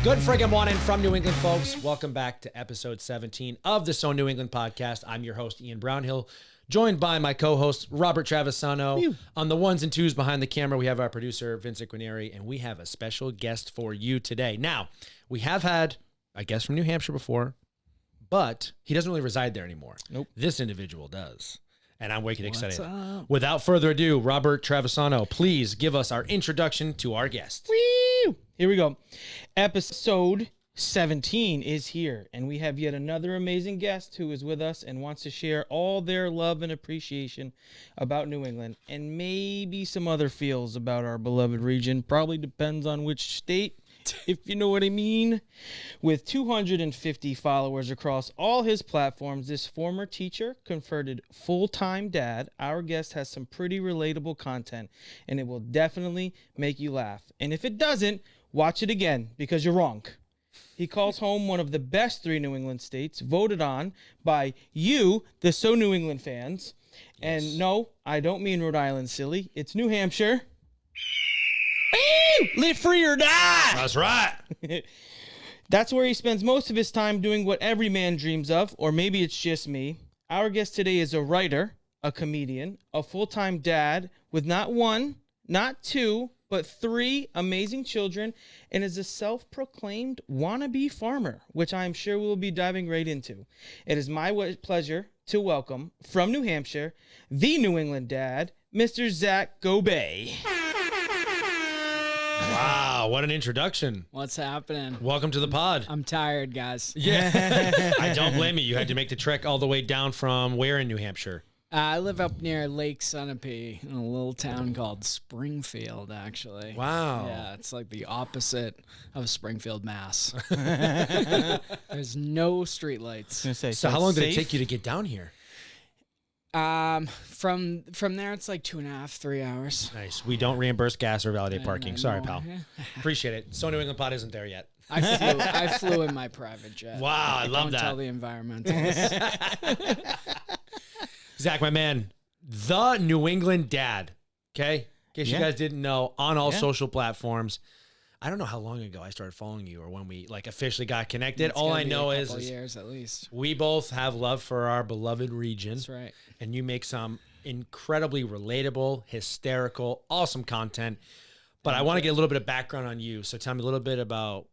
Good friggin' morning from New England, folks. Welcome back to episode 17 of the So New England podcast. I'm your host, Ian Brownhill, joined by my co-host, Robert Travisano. On the ones and twos behind the camera, we have our producer, Vincent Culinary, and we have a special guest for you today. Now, we have had a guest from New Hampshire before, but he doesn't really reside there anymore. Nope. This individual does. And I'm wicked excited. Without further ado, Robert Travisano, please give us our introduction to our guest. Woo! Here we go. Episode 17 is here, and we have yet another amazing guest who is with us and wants to share all their love and appreciation about New England and maybe some other feels about our beloved region. Probably depends on which state, if you know what I mean. With 250 followers across all his platforms, this former teacher, converted full-time dad, our guest has some pretty relatable content, and it will definitely make you laugh. And if it doesn't, watch it again, because you're wrong. He calls home one of the best 3 New England states, voted on by you, the So New England fans. Yes. And no, I don't mean Rhode Island, silly. It's New Hampshire. Live free or die! That's right. That's where he spends most of his time doing what every man dreams of, or maybe it's just me. Our guest today is a writer, a comedian, a full-time dad with not 1, not 2, but 3 amazing children, and is a self-proclaimed wannabe farmer, which I am sure we'll be diving right into. It is my pleasure to welcome, from New Hampshire, the New England dad, Mr. Zach Gobeil. Wow, what an introduction. What's happening? Welcome to the pod. I'm tired, guys. Yeah. I don't blame you. You had to make the trek all the way down from where in New Hampshire? I live up near Lake Sunapee in a little town called Springfield, actually. Wow. Yeah, it's like the opposite of Springfield, Mass. There's no streetlights. So how long did it take you to get down here? From there, it's like 2.5, 3 hours. Nice. We don't reimburse gas or validate parking. Sorry, No. pal. Appreciate it. So New England pod isn't there yet. I flew in my private jet. Wow, I love Don't that. tell the environmentalists. Zach, my man, the New England dad, okay? In case you guys didn't know, on all social platforms. I don't know how long ago I started following you or when we like officially got connected. All I know is years at least. We both have love for our beloved region. That's right. And you make some incredibly relatable, hysterical, awesome content. But I want to get a little bit of background on you. So tell me a little bit about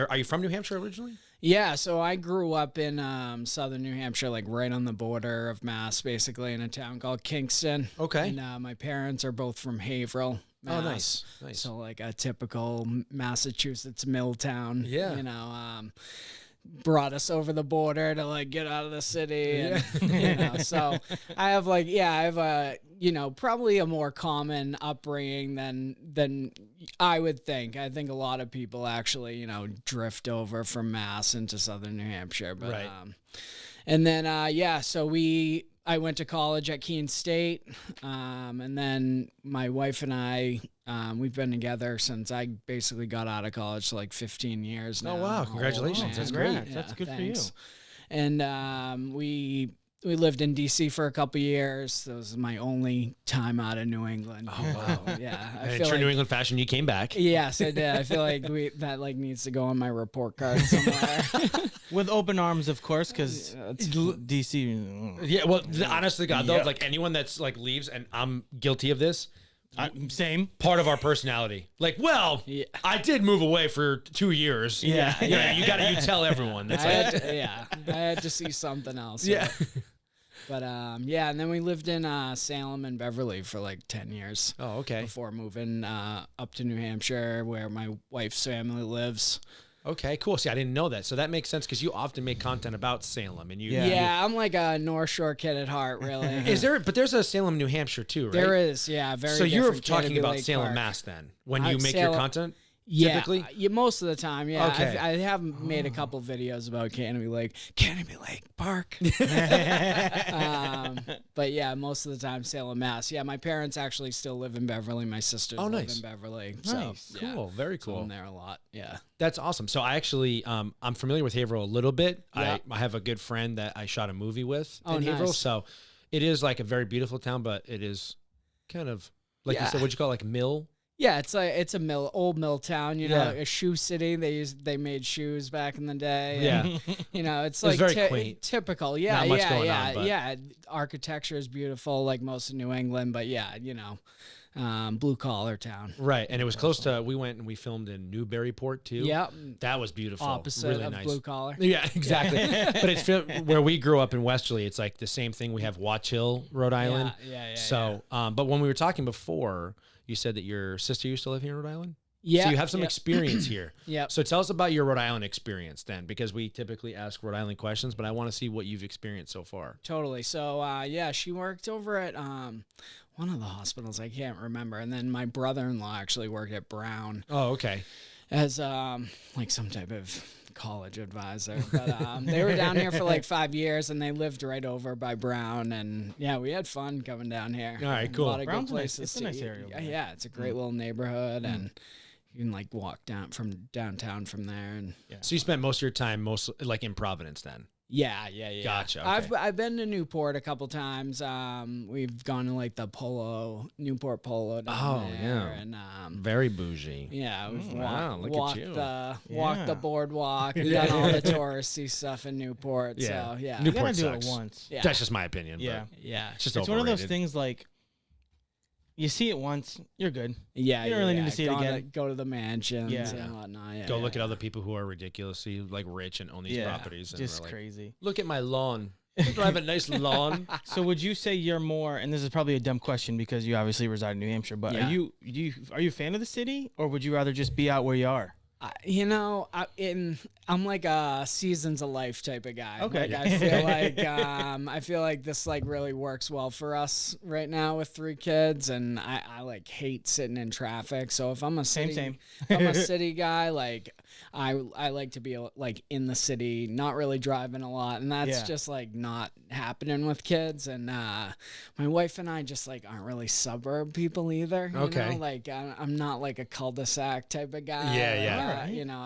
are you from New Hampshire originally? Yeah, so I grew up in southern New Hampshire, like right on the border of Mass, basically in a town called Kingston. Okay. And my parents are both from Haverhill, Mass. Oh, nice. Nice. So like a typical Massachusetts mill town. Yeah. You know, brought us over the border to like get out of the city. And, you know, so I have a, you know, probably a more common upbringing than I would think. I think a lot of people actually, you know, drift over from Mass into southern New Hampshire. But, right. And then, so I went to college at Keene State, and then my wife and I, we've been together since I basically got out of college, so like 15 years now. Oh, wow. Congratulations. That's great. Yeah, that's good thanks. for you. And we lived in D.C. for a couple years. That was my only time out of New England. Oh, wow. Yeah. I And in feel true like, New England fashion, you came back. Yes, I did. I feel like that like needs to go on my report card somewhere. With open arms, of course, because DC. Yeah, well, honestly, God, though, like anyone that's like leaves, and I'm guilty of this, Same. part of our personality. Like, well, I did move away for 2 years. Yeah. You tell everyone. That's I had to see something else. Yeah. But and then we lived in Salem and Beverly for like 10 years. Oh, okay. Before moving up to New Hampshire, where my wife's family lives. Okay, cool. See, I didn't know that. So that makes sense because you often make content about Salem. And I'm like a North Shore kid at heart, really. But there's a Salem, New Hampshire too, right? There is, yeah. Very. So you're different talking about Lake Salem, Park. Mass then, when you make your content? Yeah, typically? most of the time, yeah. Okay. I have made a couple videos about Canopy Lake Park. But yeah, most of the time, Salem, Mass. Yeah, my parents actually still live in Beverly. My sisters live in Beverly. Nice, so, cool, very so cool. I'm there a lot, yeah. That's awesome. So I actually, I'm familiar with Haverhill a little bit. Yeah. I have a good friend that I shot a movie with Oh, in Haverhill. nice. So it is like a very beautiful town, but it is kind of, like you said, what'd you call it, like mill? Yeah, it's a old mill town, you know, Yeah. a shoe city. They made shoes back in the day. Yeah. and, you know, it's It's like very quaint. typical. Yeah, Not much yeah, going yeah, on, but- yeah. Architecture is beautiful, like most of New England, but yeah, you know, blue collar town. Right, and it was close to. We went and we filmed in Newburyport too. Yep. that was beautiful. Opposite really of nice. blue collar. Yeah, exactly. But it's where we grew up in Westerly. It's like the same thing. We have Watch Hill, Rhode Island. Yeah. So, but when we were talking before, you said that your sister used to live here in Rhode Island. Yeah. So you have some experience here. Yep. So tell us about your Rhode Island experience then, because we typically ask Rhode Island questions, but I want to see what you've experienced so far. Totally. So, yeah, she worked over at one of the hospitals. I can't remember. And then my brother-in-law actually worked at Brown Oh, okay. as like some type of college advisor. But they were down here for like 5 years, and they lived right over by Brown. And yeah, we had fun coming down here. All right, cool. A lot of Brown's good nice. places. It's a to nice eat. area over Yeah, there. yeah, it's a great little neighborhood, and you can like walk down from downtown from there. And So you spent most of your time like in Providence then. yeah. Gotcha, okay. I've been to Newport a couple times. We've gone to like the Newport Polo down there. yeah. And Very bougie. yeah, we've wow, look at walked you. walked the boardwalk and done all the touristy stuff in Newport. Yeah. So yeah, You Newport gotta do sucks. it once. yeah, That's just my opinion. Yeah. But yeah, it's just It's one of those overrated. things like you see it once, you're good. yeah. You don't really need to see it Gone again. go to the mansions Yeah. and whatnot. Yeah, Go yeah. look at other people who are ridiculously like rich and own these properties. And just we're like, crazy. look at my lawn. Do I have a nice lawn? So would you say you're more, and this is probably a dumb question because you obviously reside in New Hampshire, but Yeah. are you a fan of the city, or would you rather just be out where you are? You know, I'm like a seasons of life type of guy. Okay. Like, I feel like this like really works well for us right now with 3 kids, and I like hate sitting in traffic. So if I'm a city, Same. if I'm a city guy, like I like to be like in the city, not really driving a lot, and that's Yeah. just like not happening with kids. And my wife and I just like aren't really suburb people either. You Okay. know? Like I'm not like a cul-de-sac type of guy. Yeah, Like, yeah. Alright. You know,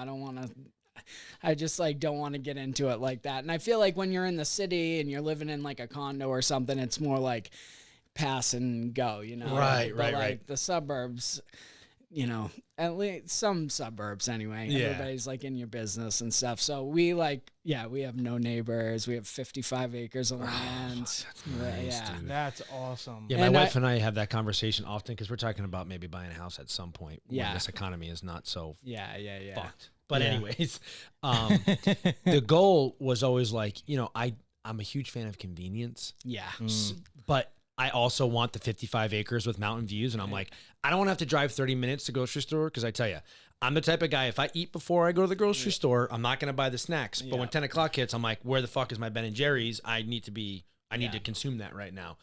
I just like don't want to get into it like that. And I feel like when you're in the city and you're living in like a condo or something, it's more like pass and go, you know. Right, But right, like right. the suburbs, you know, at least some suburbs anyway. Yeah. Everybody's like in your business and stuff. So we like, yeah, we have no neighbors. We have 55 acres of land. That's nice, Yeah. dude. That's awesome. Yeah, my And wife and I have that conversation often because we're talking about maybe buying a house at some point when Yeah. this economy is not so Yeah. fucked. But Yeah. anyways, the goal was always like, you know, I'm a huge fan of convenience, Yeah. but I also want the 55 acres with mountain views. And I'm like, I don't want to have to drive 30 minutes to grocery store because I tell you, I'm the type of guy, if I eat before I go to the grocery store, I'm not going to buy the snacks. But when 10 o'clock hits, I'm like, where the fuck is my Ben and Jerry's? I need to consume that right now.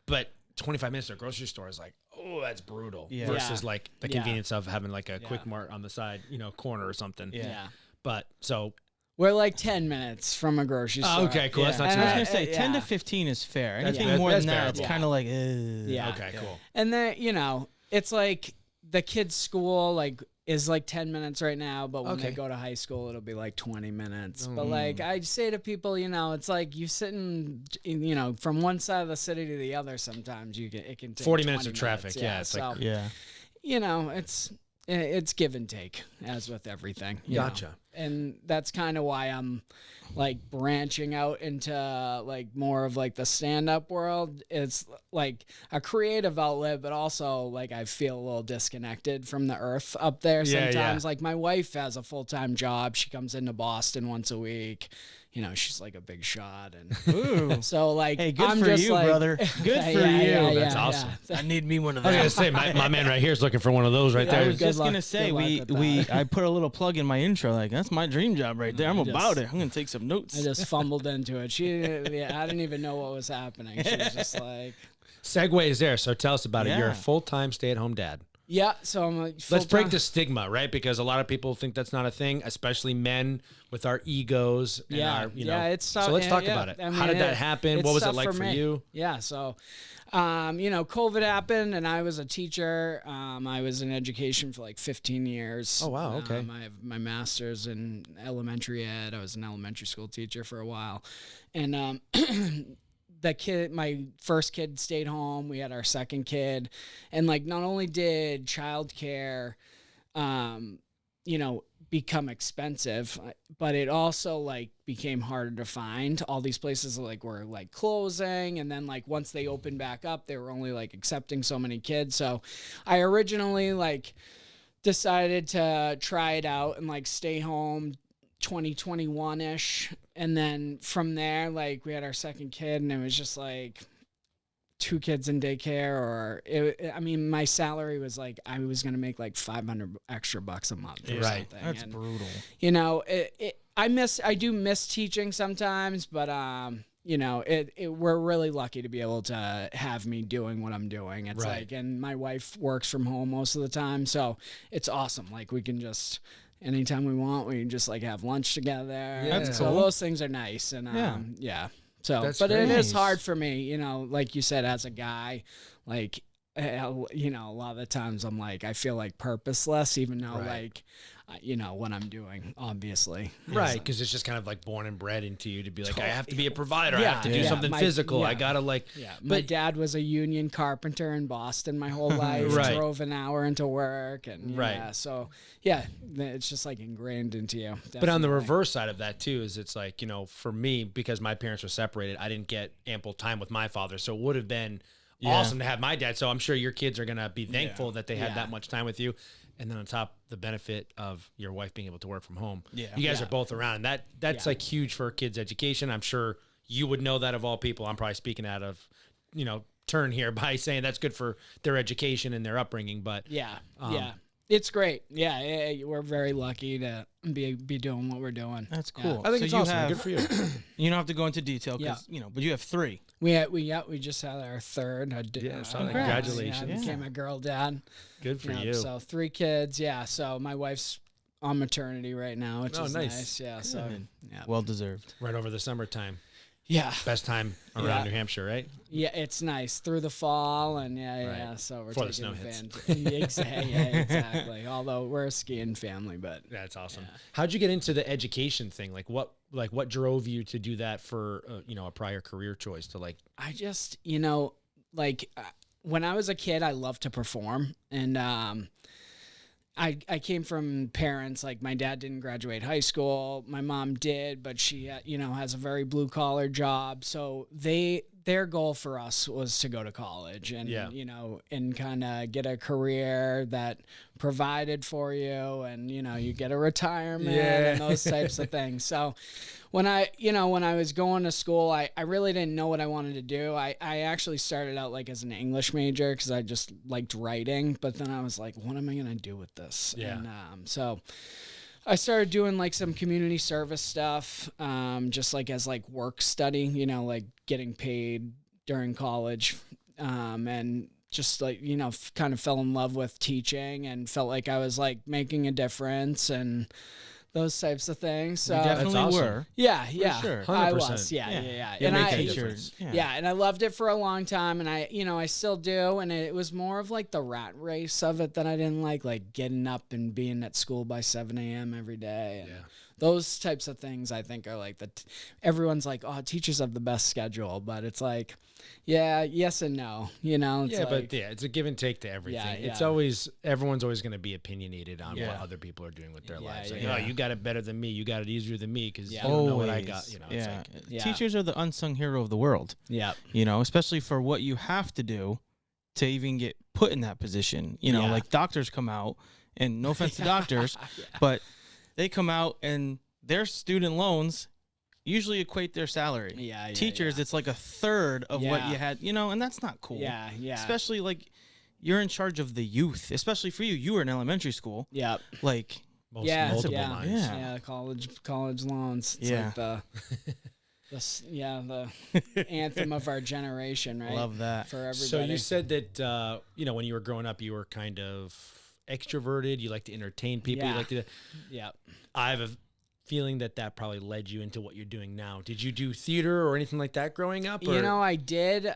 But 25 minutes to a grocery store is like, oh, that's brutal. Yeah. Versus like the Yeah. convenience of having like a quick mart on the side, you know, corner or something. Yeah. But so, We're like 10 minutes from a grocery store. okay, cool. That's not And too I was bad. gonna say Yeah. 10 to 15 is fair. Anything fair. more That's than that, it's bearable. kind of like, Yeah. Okay, cool. And then, you know, it's like the kids' school like is like 10 minutes right now, but when Okay. they go to high school, it'll be like 20 minutes. But like I say to people, you know, it's like you sitting, you know, from one side of the city to the other. Sometimes it can take 40 minutes 20 of traffic. Yeah, it's so like- yeah. you know, it's give and take as with everything. you know. Gotcha. And that's kind of why I'm like branching out into like more of like the stand-up world. It's like a creative outlet, but also like I feel a little disconnected from the earth up there Yeah, sometimes. yeah. Like my wife has a full-time job. She comes into Boston once a week. You know, she's like a big shot, and Ooh. so like Hey, good I'm for just you, like, brother. Good for Yeah, you. yeah, That's yeah, awesome. yeah. I need me one of I was those. gonna say my man right here is looking for one of those right I there. was Good just luck- gonna say good luck we with that. I put a little plug in my intro, like that's my dream job right there. I'm about it. I'm gonna take some notes. I just fumbled into it. I didn't even know what was happening. She was just like, Segue is there, so tell us about it. You're a Yeah. full-time stay-at-home dad. yeah. So I'm like, Let's break full-time- the stigma, right? Because a lot of people think that's not a thing, especially men with our egos. And our, you know. it's tough. So let's yeah, talk yeah. about it. I How mean, did that happen? it's What was it tough like for me. you? Yeah. So, you know, COVID happened, and I was a teacher. I was in education for like 15 years. Oh, wow, okay. I have my master's in elementary ed. I was an elementary school teacher for a while, and my first kid stayed home. We had our second kid, and like not only did childcare, become expensive, but it also like became harder to find. All these places like were like closing, and then like once they opened back up, they were only like accepting so many kids. So I originally like decided to try it out and like stay home 2021-ish, and then from there like we had our second kid, and it was just like 2 kids in daycare, or my salary was like I was gonna make like $500 extra bucks a month or Right. something. That's and, brutal. I do miss teaching sometimes, but we're really lucky to be able to have me doing what I'm doing. It's Right. like, and my wife works from home most of the time, so it's awesome. Like we can just anytime we want, we can just like have lunch together. Yeah. That's So cool. those things are nice, and yeah. So, That's but it great. is hard for me, like you said, as a guy, like, a lot of the times I'm like, I feel like purposeless, even though Right. like, what I'm doing, obviously. Right, because it's just kind of like born and bred into you to be like, I have to be a provider. I Yeah, have to do yeah. something physical. I Yeah. gotta like, Yeah, my dad was a union carpenter in Boston my whole life. Right. Drove an hour into work, and Right. yeah, so yeah, it's just like ingrained into you. But on the definitely. reverse side of that too, is it's like, for me, because my parents were separated, I didn't get ample time with my father. So it would have been awesome to have my dad. So I'm sure your kids are going to be thankful that they had Yeah. that much time with you. And then on top, the benefit of your wife being able to work from home. Yeah. You guys Yeah. are both around. And that's Yeah. like huge for kids' education. I'm sure you would know that of all people. I'm probably speaking out of, turn here by saying that's good for their education and their upbringing. But Yeah, it's great. Yeah, we're very lucky to be doing what we're doing. That's cool. I think So it's you awesome. have- Good for you. You don't have to go into detail because but you have 3. We just had our third. so congratulations. Yeah, I became a girl dad. Good for you. So 3 kids. Yeah. So my wife's on maternity right now, which Oh, is nice. nice. Yeah. So yeah. Well deserved. Right over the summertime. Yeah. Best time around Yeah. New Hampshire, right? Yeah, it's nice through the fall, and Right. so we're Before the taking snow hits. exactly. Although we're a skiing family, but That's awesome. How'd you get into the education thing? Like what drove you to do that for a prior career choice to like? I just when I was a kid, I loved to perform, and I came from parents like my dad didn't graduate high school, my mom did, but she has a very blue collar job, so their goal for us was to go to college and and kind of get a career that provided for you, and you get a retirement and those types of things. So when I was going to school, I really didn't know what I wanted to do. I actually started out like as an English major because I just liked writing, but then I was like, what am I going to do with this? Yeah. And so I started doing like some community service stuff, just like as like work study, like getting paid during college, and just like, kind of fell in love with teaching and felt like I was like making a difference and those types of things. So You definitely awesome. were. yeah, sure. I 100%. was, yeah. You And make I, a difference. and I loved it for a long time, and I still do. And it was more of like the rat race of it that I didn't like getting up and being at school by 7 a.m. every day. And those types of things I think are like everyone's like, oh, teachers have the best schedule, but it's like, yes and no, It's it's a give and take to everything. Yeah, It's yeah. always everyone's always going to be opinionated on what other people are doing with their lives. Like, yeah. oh, you got it better than me. You got it easier than me because Yeah. you don't know what I got. It's like, Teachers are the unsung hero of the world. Yeah. Especially for what you have to do to even get put in that position. Like doctors come out, and no offense to doctors, but they come out and their student loans usually equate their salary. Teachers, it's like a third of what you had, and that's not cool. Yeah. Especially like you're in charge of the youth, especially for you. You were in elementary school. Yeah. Like, multiple yeah, lines. Yeah. College loans. It's like the anthem of our generation, right? Love that. For everybody. So you said that when you were growing up, you were kind of extroverted. You like to entertain people. You like to. Yeah. I have a feeling that probably led you into what you're doing now. Did you do theater or anything like that growing up? Or? You know, I did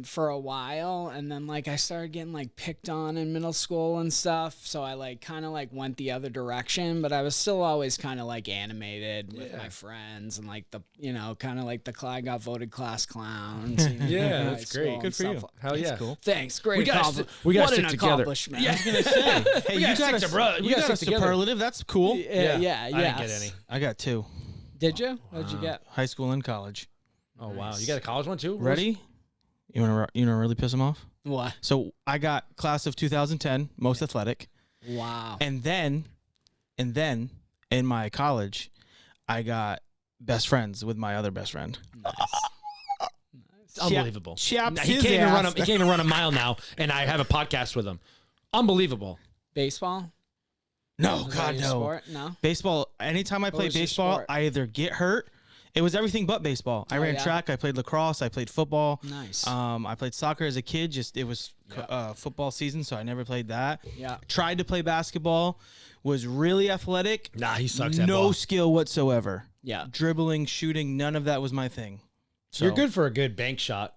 for a while, and then like I started getting like picked on in middle school and stuff, so I like kind of like went the other direction, but I was still always kind of like animated with my friends and like the, you know, kind of like the I got voted class clowns. You know, Yeah, that's great. Good for you. Hell yeah. Cool. Thanks. Great. We got to stick together. Accomplishment. Yeah. Hey, you got a together. superlative. That's cool. Yeah. I didn't get any. I got 2. Did you? What'd you get? High school and college. Oh wow, you got a college one too? Ready? You want to really piss them off? What? So I got class of 2010, most athletic. Wow. And then in my college, I got best friends with my other best friend. It's unbelievable. He can't even run a mile now, and I have a podcast with him. Unbelievable. Baseball? No, Was God, that your no. sport? No. Baseball. Anytime I played was your baseball, sport? I either get hurt. It was everything but baseball. I ran yeah? track. I played lacrosse. I played football. Nice. I played soccer as a kid. Just it was football season, so I never played that. Yeah. Tried to play basketball. Was really athletic. Nah, he sucks at No ball. skill whatsoever. Yeah. Dribbling, shooting, none of that was my thing. So, You're good for a good bank shot.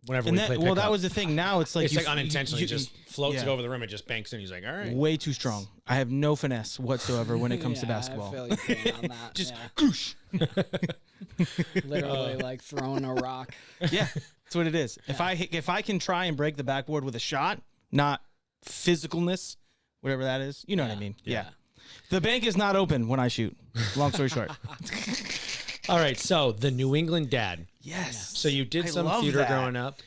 Whenever And we play that, well, pickup. that was the thing. Now it's like It's like unintentionally you just floats yeah. it over the rim and just banks in. He's like, all right. way too strong. I have no finesse whatsoever when it comes to Yeah, basketball. I feel your pain on that. Just yeah. goosh. Literally like throwing a rock. Yeah, that's what it is. If I can try and break the backboard with a shot, not physicalness, whatever that is, you know what I mean? Yeah. The bank is not open when I shoot. Long story short. All right. So the New England dad. Yes. So you did I some love theater that. growing up.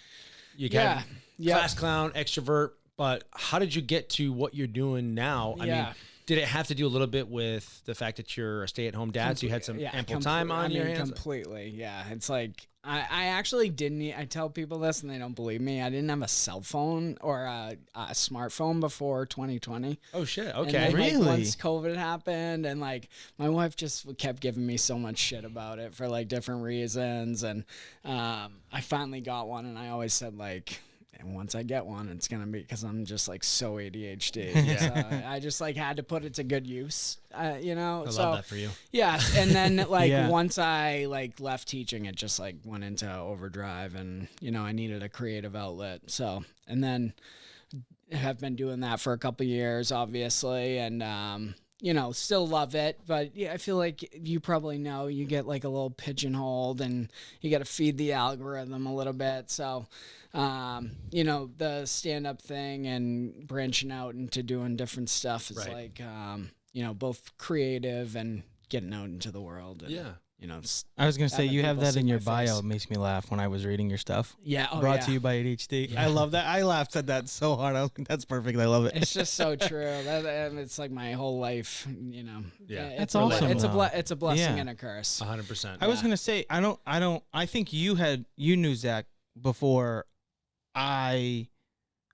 You Yeah. got Yep. class clown, extrovert. But how did you get to what you're doing now? I mean, Yeah. did it have to do a little bit with the fact that you're a stay-at-home dad, so you had some ample time on your hands? Completely. Yeah. It's like I actually didn't. I tell people this and they don't believe me. I didn't have a cell phone or a smartphone before 2020. Oh shit. And Okay. then, like, Really? once COVID happened, and like my wife just kept giving me so much shit about it for like different reasons, and I finally got one, and I always said like, and once I get one, it's gonna be because I'm just like so ADHD. So I just like had to put it to good use, you know. I love that for you. Yeah, and then like Yeah. once I like left teaching, it just like went into overdrive, and you know I needed a creative outlet. So and then have been doing that for a couple years, obviously, and you know still love it. But yeah, I feel like you probably know you get like a little pigeonholed, and you got to feed the algorithm a little bit. So. You know, the stand-up thing and branching out into doing different stuff is Right. like, you know, both creative and getting out into the world. And, Yeah. You know, I was going to say, having you have people that see in your my bio. face. It makes me laugh when I was reading your stuff. Yeah. Oh, Brought yeah. to you by ADHD. I love that. I laughed at that so hard. I was like, that's perfect. I love it. It's just so true. It's like my whole life, you know. Yeah. It's That's awesome, It's though. it's a blessing Yeah. and a curse. 100%. I was going to say, I think you knew Zach before let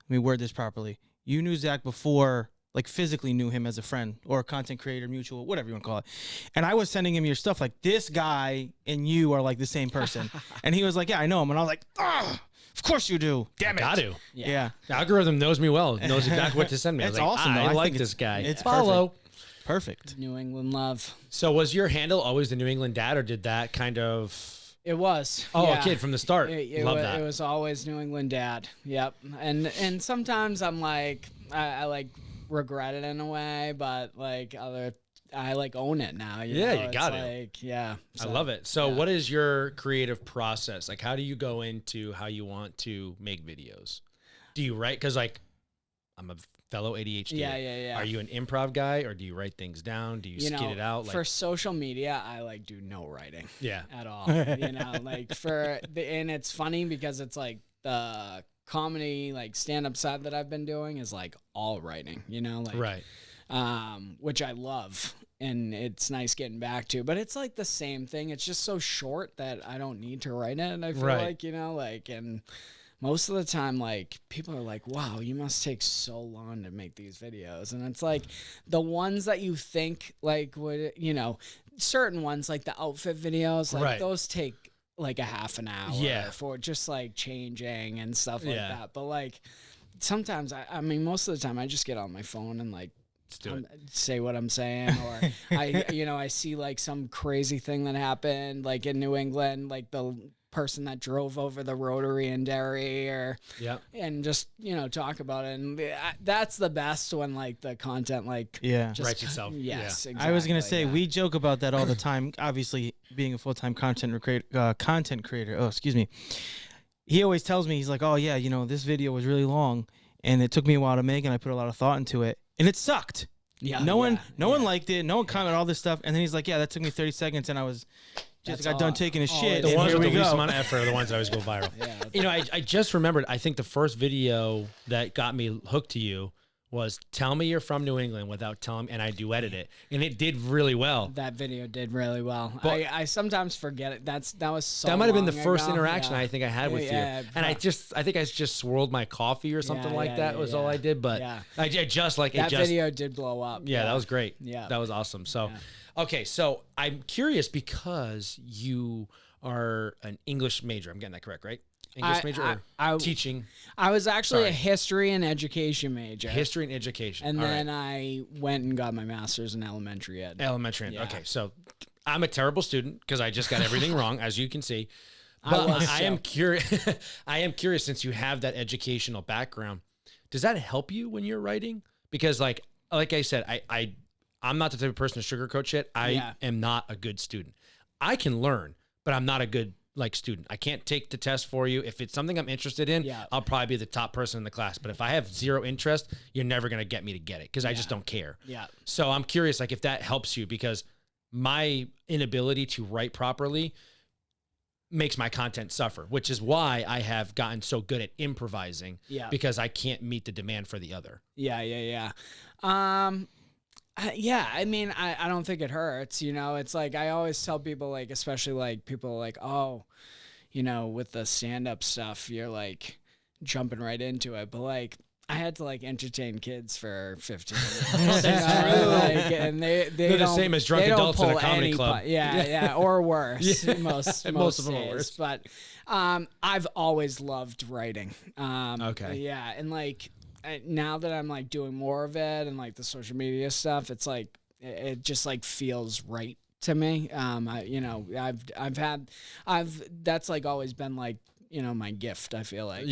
me word this properly. You knew Zach before, like physically knew him as a friend or a content creator, mutual, whatever you want to call it. And I was sending him your stuff like, this guy and you are like the same person. And he was like, yeah, I know him. And I was like, of course you do. Damn it. Got to. Yeah. The algorithm knows me well. Knows exactly what to send me. I was It's like, awesome, though. I I like think this guy. it's Follow. Perfect. New England love. So was your handle always the New England dad, or did that kind of? It was. Oh, yeah. a kid from the start. Love that. It was always New England dad. Yep. And sometimes I'm like, I like regret it in a way, but like I like own it now. Yeah, know? you got It's it. like, yeah. I love it. So what is your creative process? Like, how do you go into how you want to make videos? Do you write? Because like, I'm a fellow ADHD. Yeah. Are you an improv guy, or do you write things down? Do you skid it out? Like, for social media, I like do no writing yeah. at all. You know, like and it's funny because it's like the comedy, like stand-up side that I've been doing is like all writing, you know, like, Right. which I love. And it's nice getting back to, but it's like the same thing. It's just so short that I don't need to write it. I feel Right. like, you know, like, and most of the time, like, people are like, wow, you must take so long to make these videos. And it's like the ones that you think, like, would, you know, certain ones, like the outfit videos, like, Right. those take like a half an hour Yeah. for just like changing and stuff like Yeah. that. But like, sometimes, I mean, most of the time, I just get on my phone and like say what I'm saying, or I see like some crazy thing that happened like in New England, like the person that drove over the rotary in Derry, and just talk about it, and that's the best when like the content just writes itself. Yes, exactly. I was gonna say we joke about that all the time. Obviously, being a full-time content creator. Oh, excuse me. He always tells me, he's like, "Oh yeah, this video was really long, and it took me a while to make, and I put a lot of thought into it, and it sucked." Yeah. No one liked it. No one commented all this stuff, and then he's like, "Yeah, that took me 30 seconds, and I was just got done taking a shit." The ones here with we the least go. amount of effort are the ones that always go viral. I just remembered. I think the first video that got me hooked to you was "Tell Me You're From New England" without telling, and I duetted it, and it did really well. That video did really well. But I sometimes forget it. That was so. That might have been the long first ago. interaction I think I had with you, and I think I just swirled my coffee or something like that was all I did. But I just like that it. Just video did blow up. Yeah, that was great. Yeah, that was awesome. So, okay, so I'm curious because you are an English major. I'm getting that correct, right? English major or teaching? I was actually a history and education major. History and education. And then I went and got my master's in elementary ed. Okay, so I'm a terrible student because I just got everything wrong, as you can see. But I am curious. I am curious, since you have that educational background, does that help you when you're writing? Because like I said, I'm not the type of person to sugarcoat shit. I am not a good student. I can learn, but I'm not a good student. I can't take the test for you. If it's something I'm interested in, I'll probably be the top person in the class. But if I have zero interest, you're never going to get me to get it because I just don't care. Yeah. So I'm curious, if that helps you, because my inability to write properly makes my content suffer, which is why I have gotten so good at improvising. Because I can't meet the demand for the other. Yeah. I mean, I don't think it hurts, it's like, I always tell people, like, especially like people like, oh, with the stand-up stuff, you're like jumping right into it. But like, I had to like entertain kids for 15 minutes. And they're the same as drunk adults in a comedy club. Or worse. Most of them days. are worse. But I've always loved writing. Okay. Yeah, and like, now that I'm like doing more of it and like the social media stuff, it's like it just like feels right to me. That's like always been like, my gift, I feel like,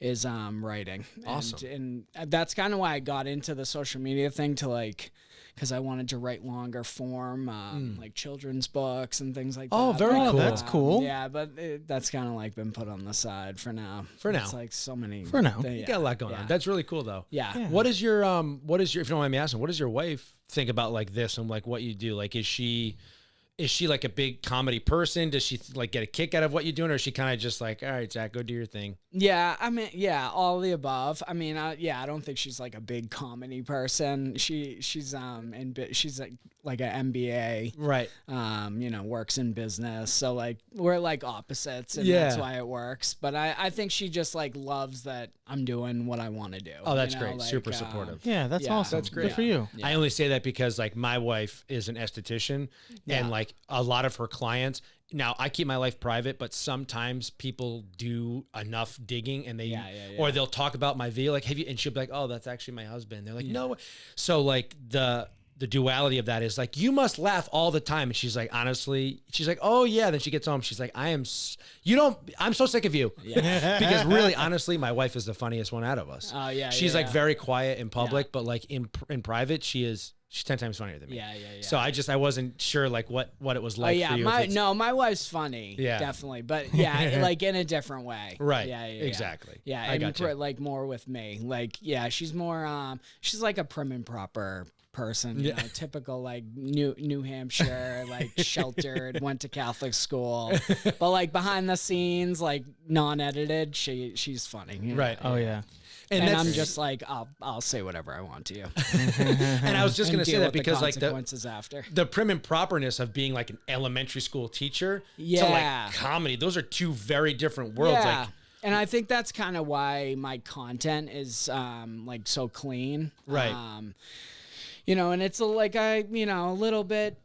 is writing. Awesome. And that's kind of why I got into the social media thing, to like, because I wanted to write longer form, like children's books and things like that. Oh, very cool. That's cool. Yeah, but that's kind of like been put on the side for now. It's like so many. For now. You got a lot going on. That's really cool, though. Yeah. What is your if you don't mind me asking, what does your wife think about like this and like what you do? Like, is she like a big comedy person? Does she like get a kick out of what you're doing, or is she kind of just like, all right, Zach, go do your thing? Yeah, I mean, all of the above. I mean, I don't think she's like a big comedy person. She's like an MBA, right? Works in business. So like we're like opposites, and that's why it works. But I think she just like loves that I'm doing what I want to do. Oh, that's great. Like, super supportive. Yeah, that's awesome. That's great. Good for you. Yeah. I only say that because like my wife is an esthetician, and like a lot of her clients. Now, I keep my life private, but sometimes people do enough digging, and or they'll talk about my video, like, have you, and she'll be like, oh, that's actually my husband. They're like, no. So like the duality of that is like, you must laugh all the time. And she's like, honestly, she's like, oh yeah. Then she gets home. She's like, I'm so sick of you. Yeah. Because really, honestly, my wife is the funniest one out of us. Oh yeah. She's like very quiet in public, but like in private, she's 10 times funnier than me. Yeah. So I wasn't sure like what it was like for you. My wife's funny. Yeah. Definitely. But like in a different way. Right. Yeah. Exactly. Yeah. I got you. Like more with me. Like, she's more, she's like a prim and proper person, typical like New Hampshire, like sheltered, went to Catholic school, but like behind the scenes, like non-edited, she's funny. Right. Oh yeah. And I'm just like, I'll say whatever I want to you. And I was just gonna say that because like the prim and properness of being like an elementary school teacher to like comedy, those are two very different worlds. Yeah. Like, and I think that's kind of why my content is like so clean. Right. And it's a little bit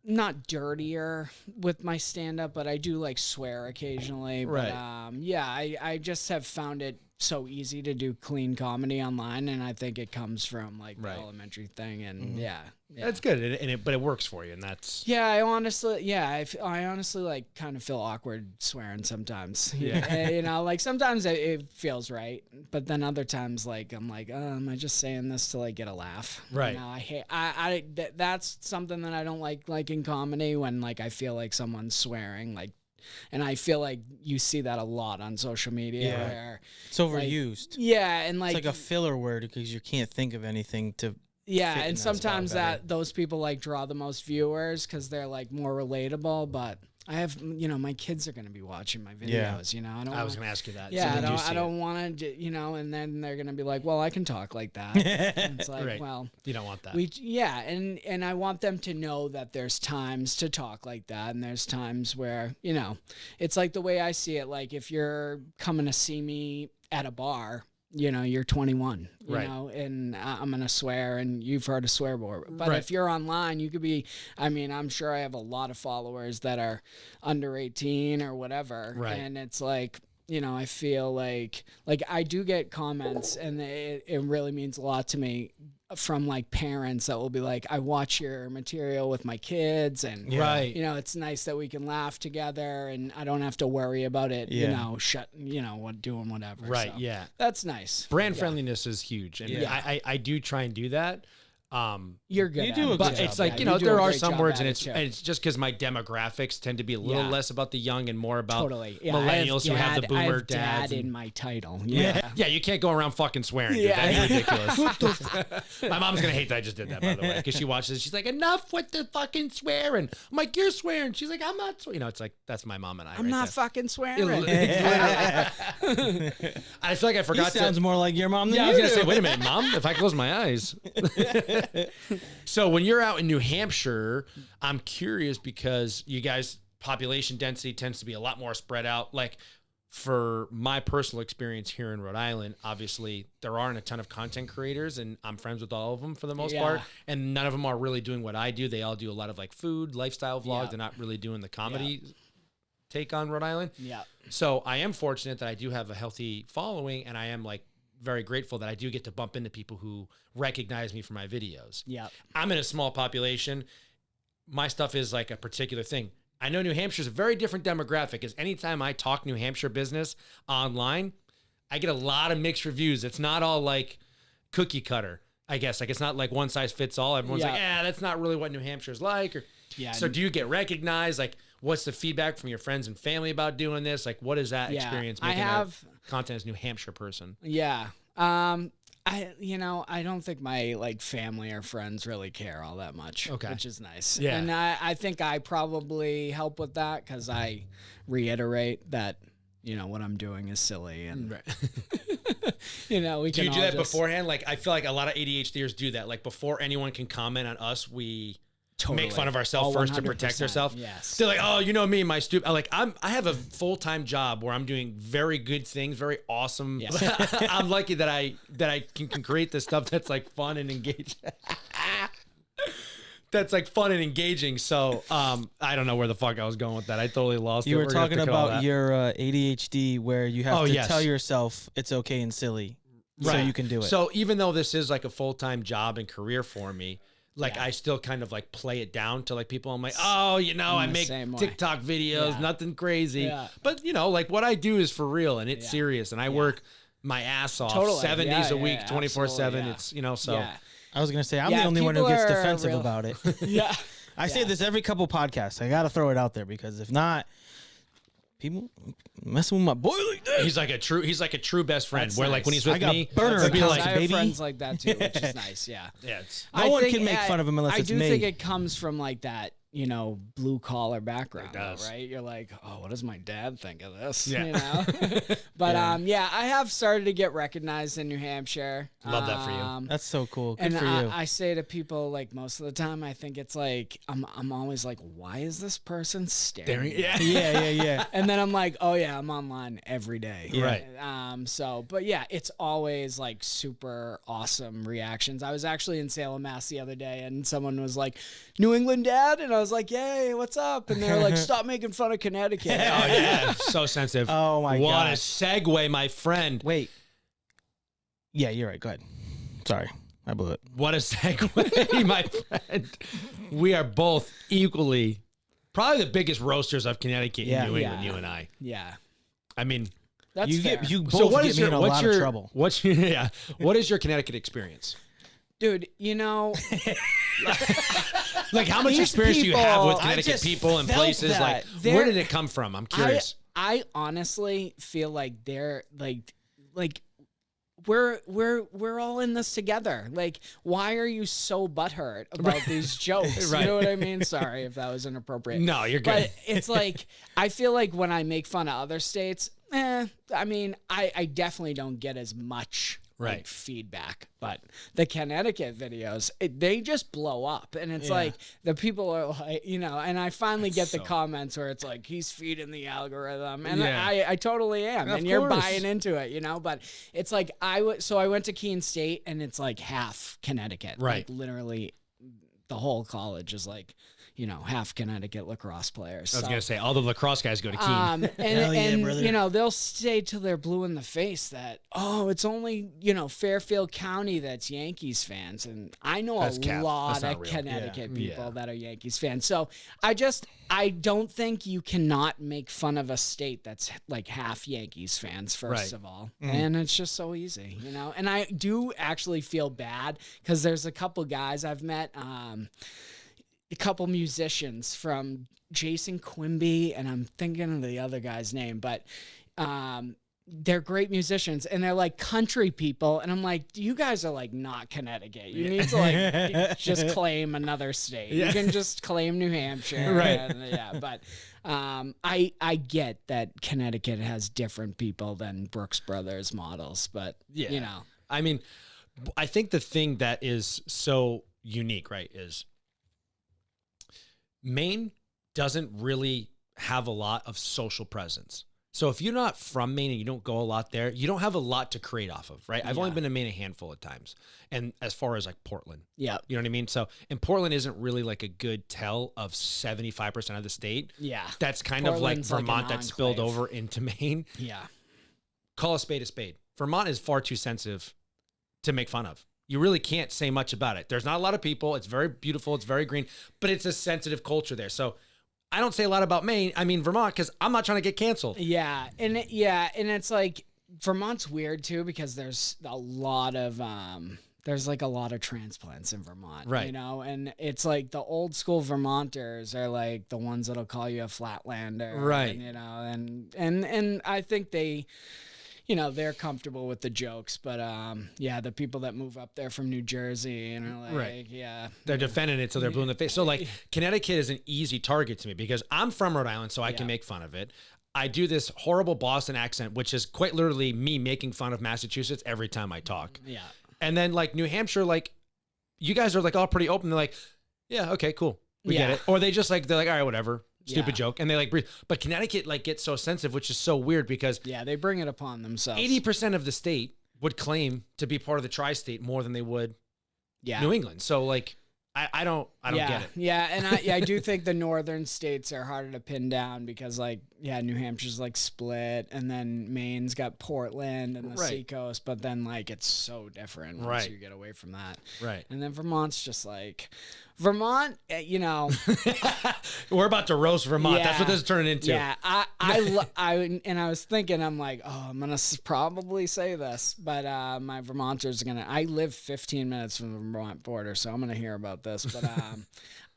not dirtier with my stand up, but I do like swear occasionally. But, right. I just have found it so easy to do clean comedy online, and I think it comes from like the elementary thing, and yeah. That's good, but it works for you, and that's I honestly like kind of feel awkward swearing sometimes. Yeah, like sometimes it feels right, but then other times like I'm like, am I just saying this to like get a laugh? Right. That's something that I don't like in comedy, when like I feel like someone's swearing like. And I feel like you see that a lot on social media where it's overused. Like, and like it's like a filler word because you can't think of anything to. And sometimes those people like draw the most viewers because they're like more relatable. But I have, my kids are going to be watching my videos. I was going to ask you that. Yeah, I don't want to, and then they're going to be like, well, I can talk like that. And it's like, well, you don't want that. And I want them to know that there's times to talk like that, and there's times where, it's like the way I see it. Like if you're coming to see me at a bar, you're 21, and I'm going to swear, and you've heard a swear word. But if you're online, you could be, I'm sure I have a lot of followers that are under 18 or whatever. Right. And it's like, I feel like I do get comments, and it really means a lot to me from like parents that will be like, I watch your material with my kids, and it's nice that we can laugh together, and I don't have to worry about it, doing whatever. Right. So yeah. That's nice. Brand friendliness is huge. And I do try and do that. You're good. You do a but good it's job, like, there are some words, and it's just because my demographics tend to be a little less about the young and more about millennials who have the boomer dads. Dad in my title. Yeah, you can't go around fucking swearing. Dude. That's ridiculous. My mom's gonna hate that I just did that, by the way, because she watches it. She's like, enough with the fucking swearing. I'm like, you're swearing. She's like, I'm not swearing. It's like, that's my mom and I. I'm not fucking swearing. I feel like I forgot. He sounds more like your mom than you. I was gonna say, wait a minute, Mom. If I close my eyes. So when you're out in New Hampshire, I'm curious because you guys' population density tends to be a lot more spread out. Like for my personal experience here in Rhode Island, obviously there aren't a ton of content creators, and I'm friends with all of them for the most part. And none of them are really doing what I do. They all do a lot of like food, lifestyle vlogs. They're not really doing the comedy take on Rhode Island. Yeah. So I am fortunate that I do have a healthy following, and I am like very grateful that I do get to bump into people who recognize me for my videos. Yeah. I'm in a small population. My stuff is like a particular thing. I know New Hampshire's a very different demographic, is anytime I talk New Hampshire business online, I get a lot of mixed reviews. It's not all like cookie cutter, I guess. Like it's not like one size fits all. Everyone's like, that's not really what New Hampshire's like. Or, so do you get recognized? Like what's the feedback from your friends and family about doing this? Like what is that experience making content as a New Hampshire person? Yeah. I don't think my like family or friends really care all that much, which is nice. Yeah. And I think I probably help with that because I reiterate that, what I'm doing is silly. And, we can do you do that beforehand? Like, I feel like a lot of ADHDers do that. Like before anyone can comment on us, we make fun of ourselves first to protect ourselves. Yes. They're like, oh, me, my stupid. Like I have a full-time job where I'm doing very good things, very awesome. Yes. I'm lucky that I can create this stuff that's like fun and engaging. That's like fun and engaging. So I don't know where the fuck I was going with that. I totally lost it. You were talking about your ADHD where you have to tell yourself it's okay and silly so you can do it. So even though this is like a full-time job and career for me, like I still kind of like play it down to like people. I'm like, oh, I make TikTok videos, nothing crazy. Yeah. But like what I do is for real and it's serious. And I work my ass off 7 days a week, 24/7. It's, so. Yeah. I was going to say, I'm the only one who gets defensive about it. I say this every couple podcasts. I got to throw it out there because if not, people messing with my boy like that. He's like a true best friend. That's where like when he's with me, burner I accounts, have friends like that too, which is nice. Yeah. No one can make fun of him unless it's me. I do think it comes from like that, blue collar background, right? You're like, oh, what does my dad think of this? Yeah. But I have started to get recognized in New Hampshire. Love that for you. That's so cool. Good and for you. I say to people like most of the time, I think it's like I'm always like, why is this person staring? Yeah. And then I'm like, oh yeah, I'm online every day. Right. But yeah, it's always like super awesome reactions. I was actually in Salem, Mass the other day, and someone was like, New England dad, and I was like, yay, what's up? And they're like, stop making fun of Connecticut. Oh yeah, so sensitive. Oh my god. What a segue, my friend. Wait. Yeah, you're right. Go ahead. Sorry, I blew it. What a segue, my friend. We are both equally probably the biggest roasters of Connecticut in New England, you and I. Yeah. I mean, That's fair. You both get me in a lot of trouble. What is your Connecticut experience? Dude, you know, like how much experience do you have with Connecticut people and places? That. Like, where did it come from? I'm curious. I honestly feel like they're like we're all in this together. Like, why are you so butthurt about these jokes? Right. You know what I mean? Sorry if that was inappropriate. No, you're good. But it's like, I feel like when I make fun of other states, I mean, I definitely don't get as much like feedback, but the Connecticut videos, they just blow up, and it's like the people are like, you know, and I finally get the comments where it's like, he's feeding the algorithm, and I totally am, and you're buying into it, you know. But it's like I went to Keene State, and it's like half Connecticut, right? Like literally, the whole college is like, you know, half Connecticut lacrosse players. I was gonna say all the lacrosse guys go to Keene. And you know, they'll say till they're blue in the face that, oh, it's only, you know, Fairfield County that's Yankees fans, and I know a lot of Connecticut people that are Yankees fans. So I don't think you cannot make fun of a state that's like half Yankees fans, first of all. And it's just so easy, you know. And I do actually feel bad because there's a couple guys I've met, a couple musicians from Jason Quimby, and I'm thinking of the other guy's name, but they're great musicians, and they're like country people, and I'm like, you guys are like not Connecticut. You need to like just claim another state. You can just claim New Hampshire, right? And, but I get that Connecticut has different people than Brooks Brothers models, but you know, I mean, I think the thing that is so unique, right, is Maine doesn't really have a lot of social presence. So if you're not from Maine and you don't go a lot there, you don't have a lot to create off of, right? I've only been to Maine a handful of times. And as far as like Portland, you know what I mean? So, and Portland isn't really like a good tell of 75% of the state. Yeah. That's kind Portland's of like Vermont that spilled over into Maine. Yeah. Call a spade a spade. Vermont is far too sensitive to make fun of. You really can't say much about it. There's not a lot of people. It's very beautiful. It's very green, but it's a sensitive culture there. So I don't say a lot about Maine. I mean, Vermont, because I'm not trying to get canceled. Yeah. And it's like, Vermont's weird too, because there's a lot of, there's like a lot of transplants in Vermont, right? You know, and it's like the old school Vermonters are like the ones that'll call you a flatlander, right? And, you know, and I think they, you know, they're comfortable with the jokes, but the people that move up there from New Jersey and are like, they're defending it, so they're blue in the face. So like Connecticut is an easy target to me because I'm from Rhode Island, so I can make fun of it. I do this horrible Boston accent, which is quite literally me making fun of Massachusetts every time I talk. Yeah. And then like New Hampshire, like you guys are like all pretty open. They're like, yeah, okay, cool. We get it. Or they just like, they're like, all right, whatever. Stupid joke. And they like breathe. But Connecticut like gets so sensitive, which is so weird because they bring it upon themselves. 80% of the state would claim to be part of the tri-state more than they would New England. So like, I don't get it. Yeah, and I do think the northern states are harder to pin down because like, New Hampshire's like split, and then Maine's got Portland and the seacoast, but then like it's so different once you get away from that. Right. And then Vermont's just like, Vermont, you know. We're about to roast Vermont. That's what this is turning into. Yeah, I was thinking, I'm like, oh, I'm going to probably say this, but my Vermonters are going to, I live 15 minutes from the Vermont border, so I'm going to hear about this. But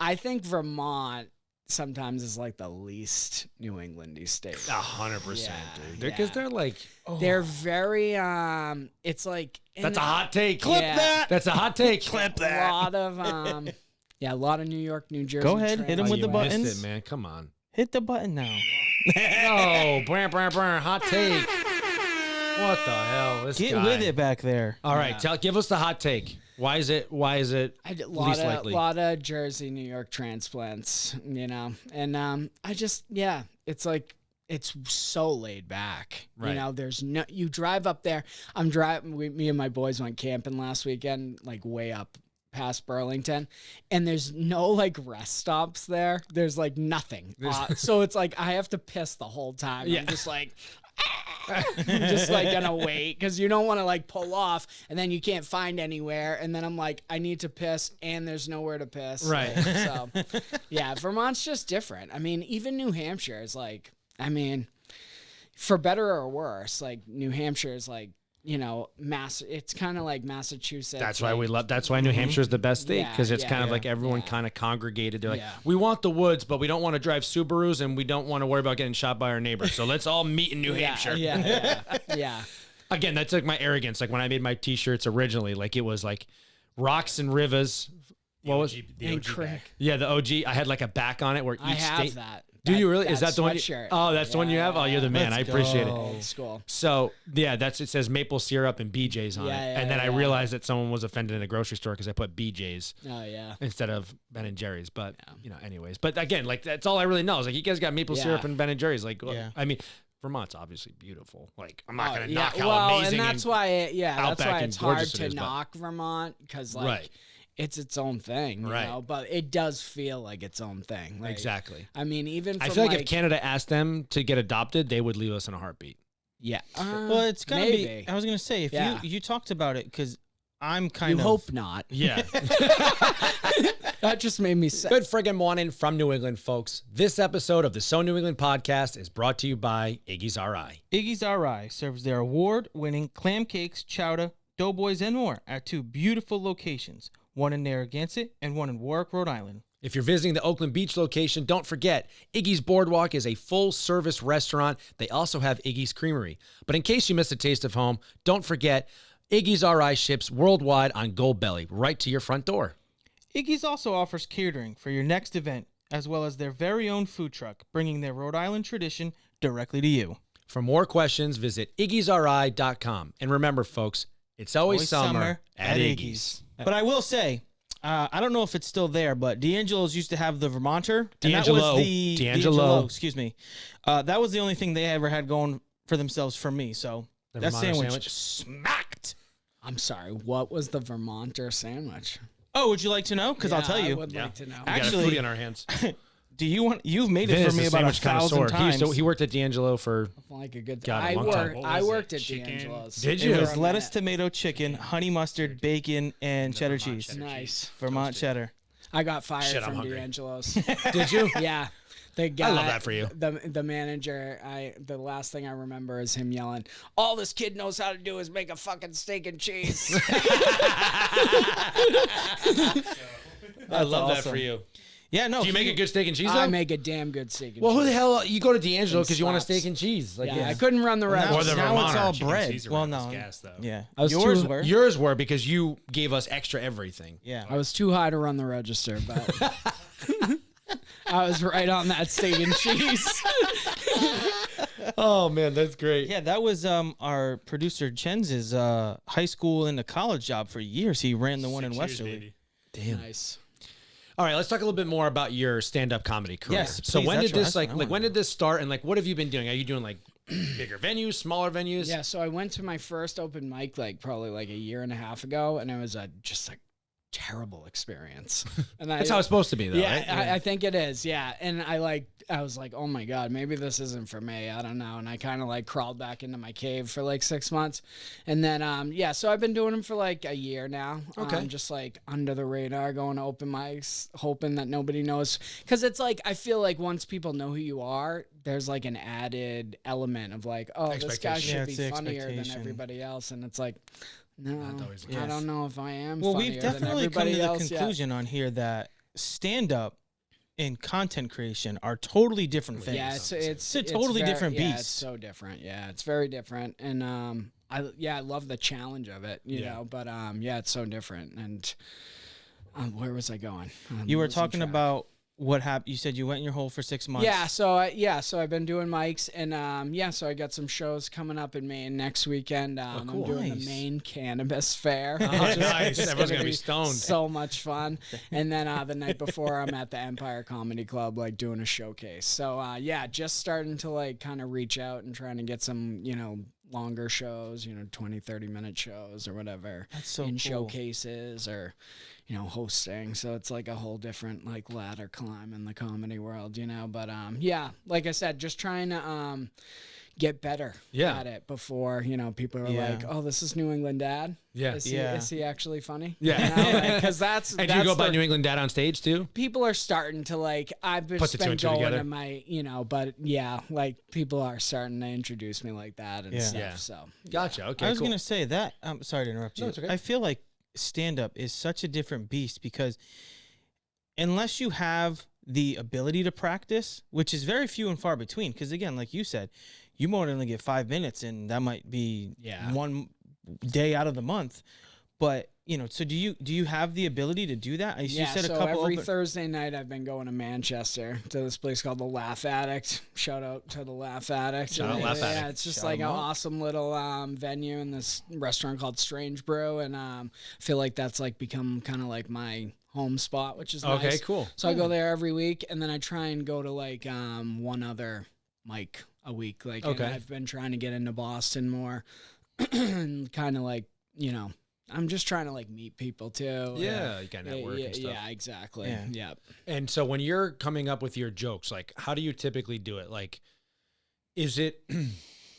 I think Vermont sometimes is like the least New Englandy state. 100%, dude. Because they're like, they're very, it's like. That's a hot take. Clip that. That's a hot take. Clip that. A lot of, a lot of New York, New Jersey. Go ahead, hit him with the buttons. Missed it, man. Come on. Hit the button now. No, hot take. What the hell? This Get guy. with it back there. All right, give us the hot take. Why is it least likely? A lot of Jersey, New York transplants, you know, and it's like, it's so laid back, you know, there's no, you drive up there. Me and my boys went camping last weekend, like way up past Burlington, and there's no like rest stops there. There's like nothing. So it's like, I have to piss the whole time. I'm just like, just like gonna wait because you don't want to like pull off and then you can't find anywhere. And then I'm like, I need to piss and there's nowhere to piss. Right. So yeah, Vermont's just different. I mean, even New Hampshire is like, I mean, for better or worse, like New Hampshire is like, you know, it's kind of like Massachusetts. That's why that's why New Hampshire is the best state, because it's kind of like everyone kind of congregated. They're like, we want the woods, but we don't want to drive Subarus and we don't want to worry about getting shot by our neighbors. So let's all meet in New Hampshire. Yeah. Again, that's like my arrogance. Like when I made my t-shirts originally, like it was like rocks and rivers. What was the OG back. Yeah, the OG. I had like a back on it where each I have state. that. Do you really? Is that that the one? sweatshirt. Oh, that's the one you have. Oh, you're the man. I appreciate it. Old school. So yeah, it says maple syrup and BJ's on it, and then I realized that someone was offended in a grocery store because I put BJ's. Oh yeah. Instead of Ben and Jerry's, but you know, anyways. But again, like that's all I really know is like you guys got maple syrup and Ben and Jerry's. Like, I mean, Vermont's obviously beautiful. Like, I'm not gonna knock how amazing. And that's why, that's why it's hard to it is, knock Vermont because like. It's its own thing, you know, but it does feel like its own thing. Like, exactly. I mean, even from I feel like if Canada asked them to get adopted, they would leave us in a heartbeat. Yeah. Well, it's gonna be. I was gonna say if you talked about it because I'm kind of. You hope not. Yeah. That just made me sad. Good friggin' morning from New England, folks. This episode of the So New England podcast is brought to you by Iggy's RI. Iggy's RI serves their award-winning clam cakes, chowder, doughboys, and more at 2 beautiful locations. One in Narragansett and one in Warwick, Rhode Island. If you're visiting the Oakland Beach location, don't forget, Iggy's Boardwalk is a full-service restaurant. They also have Iggy's Creamery. But in case you missed a taste of home, don't forget, Iggy's RI ships worldwide on Goldbelly, right to your front door. Iggy's also offers catering for your next event, as well as their very own food truck, bringing their Rhode Island tradition directly to you. For more questions, visit iggy'sri.com. And remember, folks, it's always summer at Iggy's. But I will say, I don't know if it's still there, but D'Angelo's used to have the Vermonter. D'Angelo. Excuse me. That was the only thing they ever had going for themselves for me. So that sandwich smacked. I'm sorry. What was the Vermonter sandwich? Oh, would you like to know? Because I'll tell you. I would like to know. Actually, we got a foodie on our hands. Do you want? You've made it for me about 1,000 times. He worked at D'Angelo for like a good. I worked at D'Angelo's. Did you? It was lettuce, tomato, chicken, honey mustard, bacon, and cheddar cheese. Nice. Vermont cheddar. I got fired from D'Angelo's. Did you? Yeah. The guy, I love that for you. The manager, the last thing I remember is him yelling, "All this kid knows how to do is make a fucking steak and cheese." I love that for you. Yeah, no. Do you make a good steak and cheese, though? I make a damn good steak and cheese. Well, who the hell? You go to D'Angelo because you want a steak and cheese. Like, I couldn't run the restaurant. Or the now it's Vermonter. all bread. Well, no. Gas, though. Yeah. Yours were because you gave us extra everything. Yeah. I was too high to run the register, but I was right on that steak and cheese. Oh, man, that's great. Yeah, that was our producer Chen's high school and a college job for years. He ran the one in Westerly. Damn. Nice. All right, let's talk a little bit more about your stand-up comedy career. Yes, so please, when did this when did this start, and like what have you been doing? Are you doing like bigger venues, smaller venues? Yeah, so I went to my first open mic like probably like a year and a half ago, and it was just like terrible experience. And that's how it's supposed to be, though. Yeah, right? I think it is. Yeah, and I was like, oh my god, maybe this isn't for me. I don't know. And I kind of like crawled back into my cave for like 6 months, and then so I've been doing them for like a year now. Okay, just like under the radar, going to open mics, hoping that nobody knows, because it's like I feel like once people know who you are, there's like an added element of like, oh, this guy should be funnier than everybody else, and it's like. No, I don't know if I am. Well, we've definitely come to the conclusion yet. On here that stand-up and content creation are totally different things. Yeah, it's a totally different beast. Yeah, it's so different. Yeah, it's very different, and I love the challenge of it, you know. But it's so different. And where was I going? You were talking about. What happened? You said you went in your hole for 6 months. Yeah, so I've been doing mics, and so I got some shows coming up in Maine next weekend. Cool. I'm doing the Maine Cannabis Fair. Oh, nice! Everyone's gonna be stoned. So much fun. And then the night before, I'm at the Empire Comedy Club, like doing a showcase. So just starting to like kind of reach out and trying to get some, longer shows, 20, 30-minute shows or whatever. That's so in cool. Showcases or. Hosting. So it's like a whole different like ladder climb in the comedy world, but like I said, just trying to get better Yeah. at it before, people are Yeah. like, oh, this is New England Dad. Yeah. Is he actually funny? Yeah. Because that's And do you go by New England Dad on stage too? people are starting to like. I've Put the two been and two going together. to my, but yeah, like people are starting to introduce me like that and stuff. Yeah. So Gotcha. Okay. I was cool. gonna say that. I'm sorry to interrupt you. No, it's okay. I feel like stand up is such a different beast because unless you have the ability to practice, which is very few and far between, because again, like you said, you might only get 5 minutes, and that might be one day out of the month. But so do you have the ability to do that? You said so a couple every Thursday night I've been going to Manchester to this place called the Laugh Addict. Shout out to the Laugh Addict. Shout out Laugh Addict. Yeah, it's just Shout like an 'em out. awesome little venue in this restaurant called Strange Brew, and I feel like that's like become kind of like my home spot, which is Okay, nice. cool. So I go there every week, and then I try and go to like one other mic a week. Like, and Okay. I've been trying to get into Boston more, and kind of like I'm just trying to like meet people too. Yeah, you got network and stuff. Yeah, exactly. Yeah. Yeah. And so when you're coming up with your jokes, like how do you typically do it? Like, is it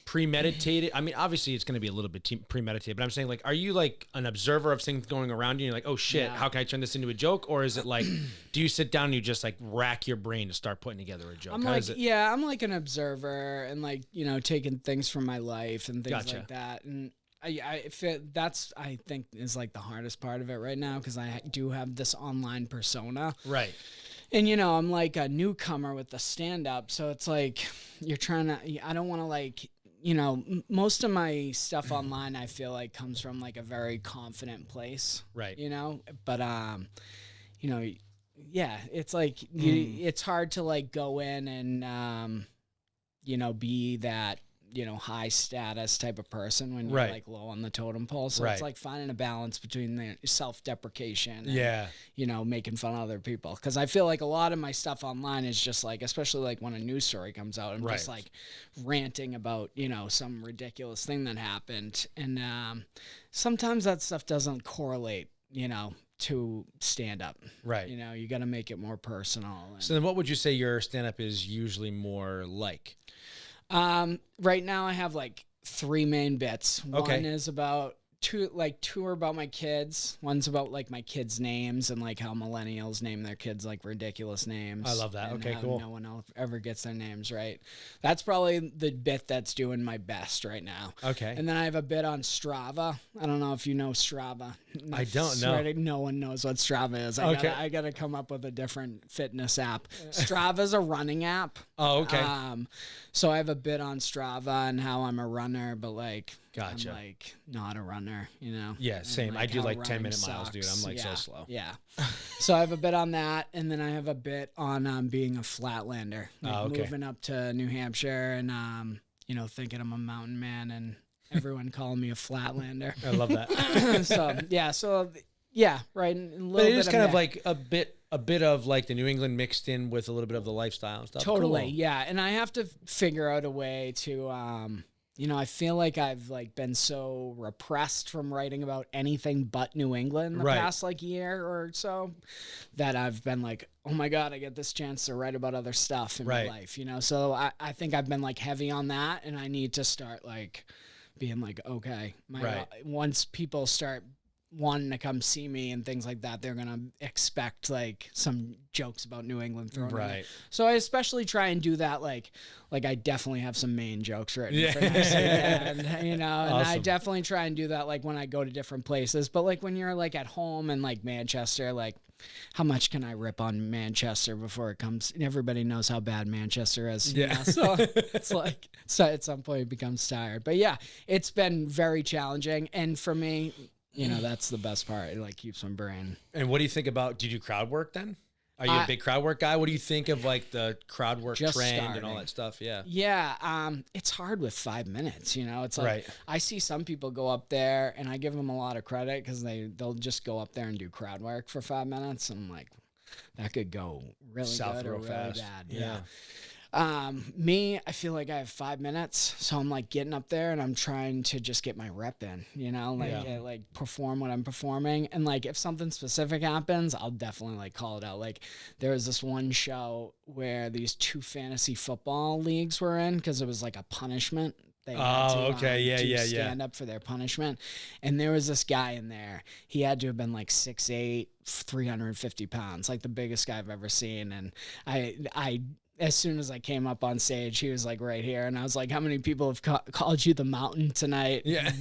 premeditated? I mean, obviously it's going to be a little bit premeditated, but I'm saying like, are you like an observer of things going around you? And you're like, oh shit, Yeah. how can I turn this into a joke? Or is it like, do you sit down and you just like rack your brain to start putting together a joke? I'm How like, is it? yeah, I'm like an observer and like, taking things from my life and things Gotcha. like that. And I think is like the hardest part of it right now, because I do have this online persona. Right. And, I'm like a newcomer with the stand-up, so it's like you're trying to – I don't want to like – most of my stuff online I feel like comes from like a very confident place. Right. But, yeah, it's like it's hard to like go in and, be that – high status type of person when you're Right. like low on the totem pole. So Right. it's like finding a balance between the self-deprecation and, Yeah. making fun of other people. Because I feel like a lot of my stuff online is just like, especially like when a news story comes out, I'm just Right. like ranting about, some ridiculous thing that happened. And sometimes that stuff doesn't correlate, to stand up. Right. You got to make it more personal. And, So then what would you say your stand-up is usually more like? right now I have like 3 main bits. Okay. One is about two are about my kids. One's about like my kids' names and like how millennials name their kids like ridiculous names. I love that. and Okay, how cool. No one ever gets their names right. That's probably the bit that's doing my best right now. Okay. And then I have a bit on Strava. I don't know if you know Strava. I don't Swear know. to- No one knows what Strava is. Okay. I gotta come up with a different fitness app. Strava's a running app. Oh, okay. So I have a bit on Strava and how I'm a runner, but like Gotcha. I'm like not a runner, Yeah, and, same. I do how like 10-minute running miles, dude. I'm sucks. like so Yeah, slow. Yeah. So I have a bit on that, and then I have a bit on being a flatlander, like Oh, okay. moving up to New Hampshire and thinking I'm a mountain man and everyone calling me a flatlander. I love that. so yeah, right. And a little But it bit is kind of mix. like a bit of like the New England mixed in with a little bit of the lifestyle and stuff. Totally, Cool. yeah. And I have to figure out a way to, I feel like I've like been so repressed from writing about anything but New England the Right. past like year or so that I've been like, oh my God, I get this chance to write about other stuff in Right. my life, So I think I've been like heavy on that, and I need to start like being like, okay, Right. once people start wanting to come see me and things like that, they're gonna expect like some jokes about New England thrown in there. Right. So I especially try and do that like I definitely have some main jokes written Yeah. for next weekend, and I Awesome. definitely try and do that like when I go to different places. But like when you're like at home in like Manchester, like how much can I rip on Manchester before it comes? And everybody knows how bad Manchester is. Yeah. So it's like at some point it becomes tired. But yeah, it's been very challenging, and for me, that's the best part. It like keeps my brain. And what do you think about? Do you do crowd work then? Are you a big crowd work guy? What do you think of like the crowd work Just trend and all starting. that stuff? Yeah. Yeah, it's hard with 5 minutes. It's like Right. I see some people go up there, and I give them a lot of credit because they'll just go up there and do crowd work for 5 minutes, and I'm like, that could go really South good or real really fast. bad. Yeah. Me, I feel like I have 5 minutes, so I'm like getting up there and I'm trying to just get my rep in, like perform what I'm performing. And like if something specific happens, I'll definitely like call it out. Like there was this one show where these 2 fantasy football leagues were in because it was like a punishment. They had to stand up for their punishment. And there was this guy in there. He had to have been like 6'8", 350 pounds, like the biggest guy I've ever seen. And I as soon as I came up on stage, he was like right here. And I was like, how many people have called you the Mountain tonight? Yeah.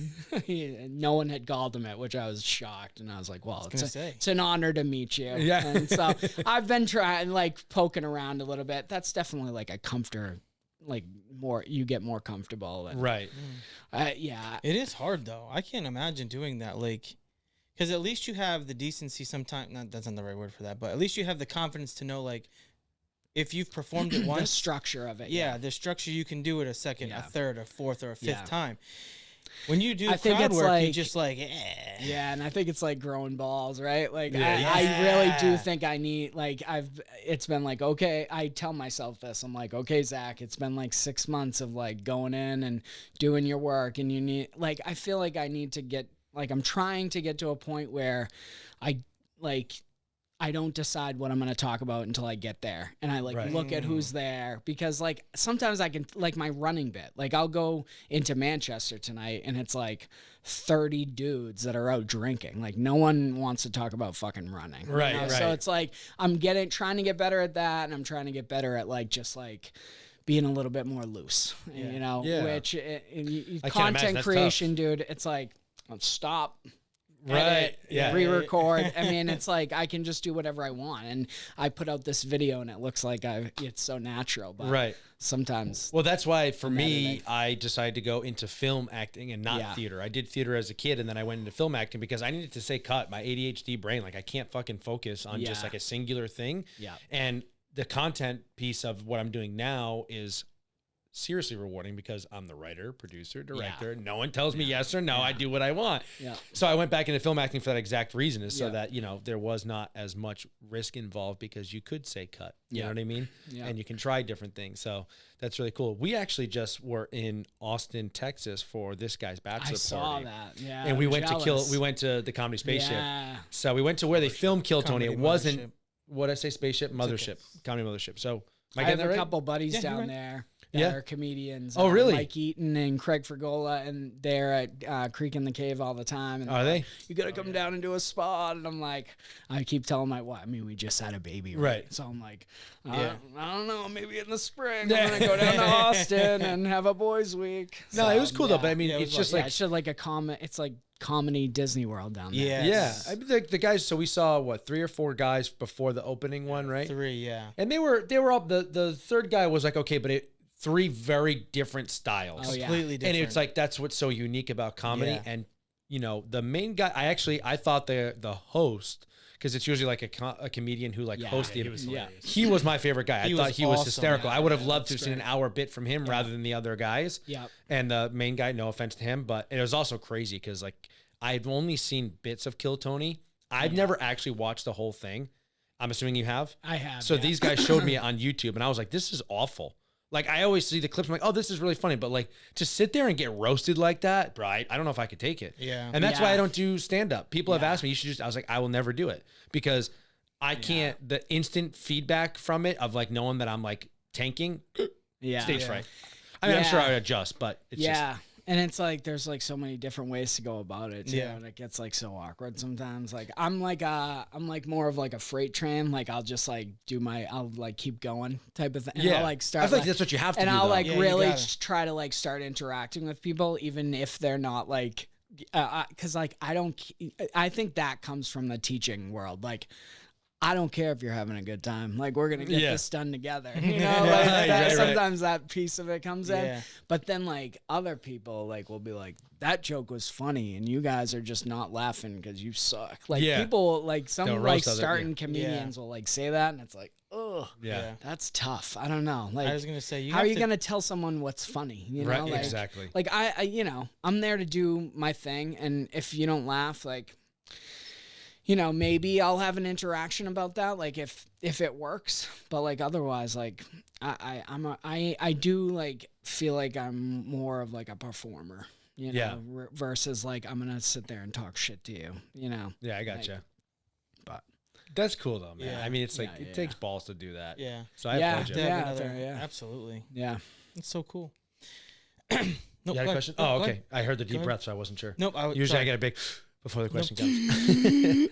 No one had called him it, which I was shocked. And I was like, well, it's an honor to meet you. Yeah. And so I've been trying, like poking around a little bit. That's definitely like a you get more comfortable. And, right. Yeah. It is hard though. I can't imagine doing that. Like, because at least you have the decency sometimes, that's not the right word for that, but at least you have the confidence to know, like, if you've performed it once. The structure of it. Yeah, the structure, you can do it a second, a third, a fourth, or a fifth time. When you do I think crowd it's work, like, you just like, Yeah, and I think it's like growing balls, right? Like, Yeah. I really do think I need, like, it's been like, okay, I tell myself this. I'm like, okay, Zach, it's been like 6 months of like going in and doing your work, and you need, like, I feel like I need to get, like, I'm trying to get to a point where I don't decide what I'm going to talk about until I get there. And I look at who's there, because like sometimes I can, like my running bit, like I'll go into Manchester tonight and it's like 30 dudes that are out drinking. Like no one wants to talk about fucking running. Right. You know? Right. So it's like, I'm trying to get better at that. And I'm trying to get better at like, just like being a little bit more loose, which content creation, dude, it's like, stop. Right. Yeah. Re-record. I mean, it's like I can just do whatever I want, and I put out this video, and it looks like it's so natural. But sometimes, well, that's why for me, I decided to go into film acting and not theater. I did theater as a kid, and then I went into film acting because I needed to say cut. My ADHD brain, like I can't fucking focus on just like a singular thing. Yeah. And the content piece of what I'm doing now is seriously rewarding because I'm the writer, producer, director. No one tells me yes or no. I do what I want. Yeah. So I went back into film acting for that exact reason, is so that, there was not as much risk involved because you could say cut. You know what I mean? Yeah. And you can try different things. So that's really cool. We actually just were in Austin, Texas for this guy's bachelor party. I saw that. Yeah. And we went to the Comedy Spaceship. Yeah. So we went to where they filmed Kill Tony. It wasn't, what did I say, Spaceship? Mothership. Comedy Mothership. So I have a couple buddies down there that are comedians. Oh, really? Mike Eaton and Craig Fergola, and they're at Creek in the Cave all the time. And are they? You got to come down and do a spot. And I'm like, I keep telling we just had a baby. Right. So I'm like, I don't know, maybe in the spring I'm going to go down to Austin and have a boys week. No, it was cool though. But I mean, it's just like, it's just like it's like Comedy Disney World down there. Yeah. I mean, the guys, so we saw 3 or 4 guys before the opening one, right? 3, yeah. And they were all, the third guy was like, okay, but 3 very different styles. Completely different. And it's like, that's what's so unique about comedy. Yeah. And, the main guy, I thought the host, because it's usually like a comedian who hosts the he was my favorite guy. I thought he was hysterical. I would have loved to have seen an hour bit from him rather than the other guys. Yeah. And the main guy, no offense to him, but it was also crazy because I've only seen bits of Kill Tony. I've never actually watched the whole thing. I'm assuming you have? I have. So these guys showed me on YouTube, and I was like, this is awful. Like, I always see the clips, I'm like, oh, this is really funny. But, to sit there and get roasted like that, bro, I don't know if I could take it. Yeah. And that's why I don't do stand-up. People have asked me, I was like, I will never do it. Because I can't, the instant feedback from it of, knowing that I'm, tanking, stage fright. I mean, I'm sure I would adjust, but it's just... And it's there's so many different ways to go about it too. Yeah. And it gets so awkward sometimes. I'm more of a freight train. I'll just I'll keep going type of thing. And I'll start. I feel like that's what you have to do. And I'll really try to start interacting with people, even if they're not because I think that comes from the teaching world. I don't care if you're having a good time. We're going to get this done together. Sometimes that piece of it comes in. But then, other people, will be like, that joke was funny, and you guys are just not laughing because you suck. People, some, starting comedians will, say that, and it's like, oh, that's tough. I don't know. I was going to say, how are you going to tell someone what's funny? You know? Exactly. I I'm there to do my thing, and if you don't laugh, maybe I'll have an interaction about that, like if it works. But like otherwise, like I do like feel like I'm more of like a performer, versus like I'm gonna sit there and talk shit to you, Yeah, I gotcha. Like, but that's cool though, man. Yeah. I mean, it's like it takes balls to do that. Yeah. So I applaud you. Yeah. Absolutely. Yeah. It's so cool. You had a question? Oh, okay. I heard the deep breath, so I wasn't sure. Nope. Usually I get a big before the question comes.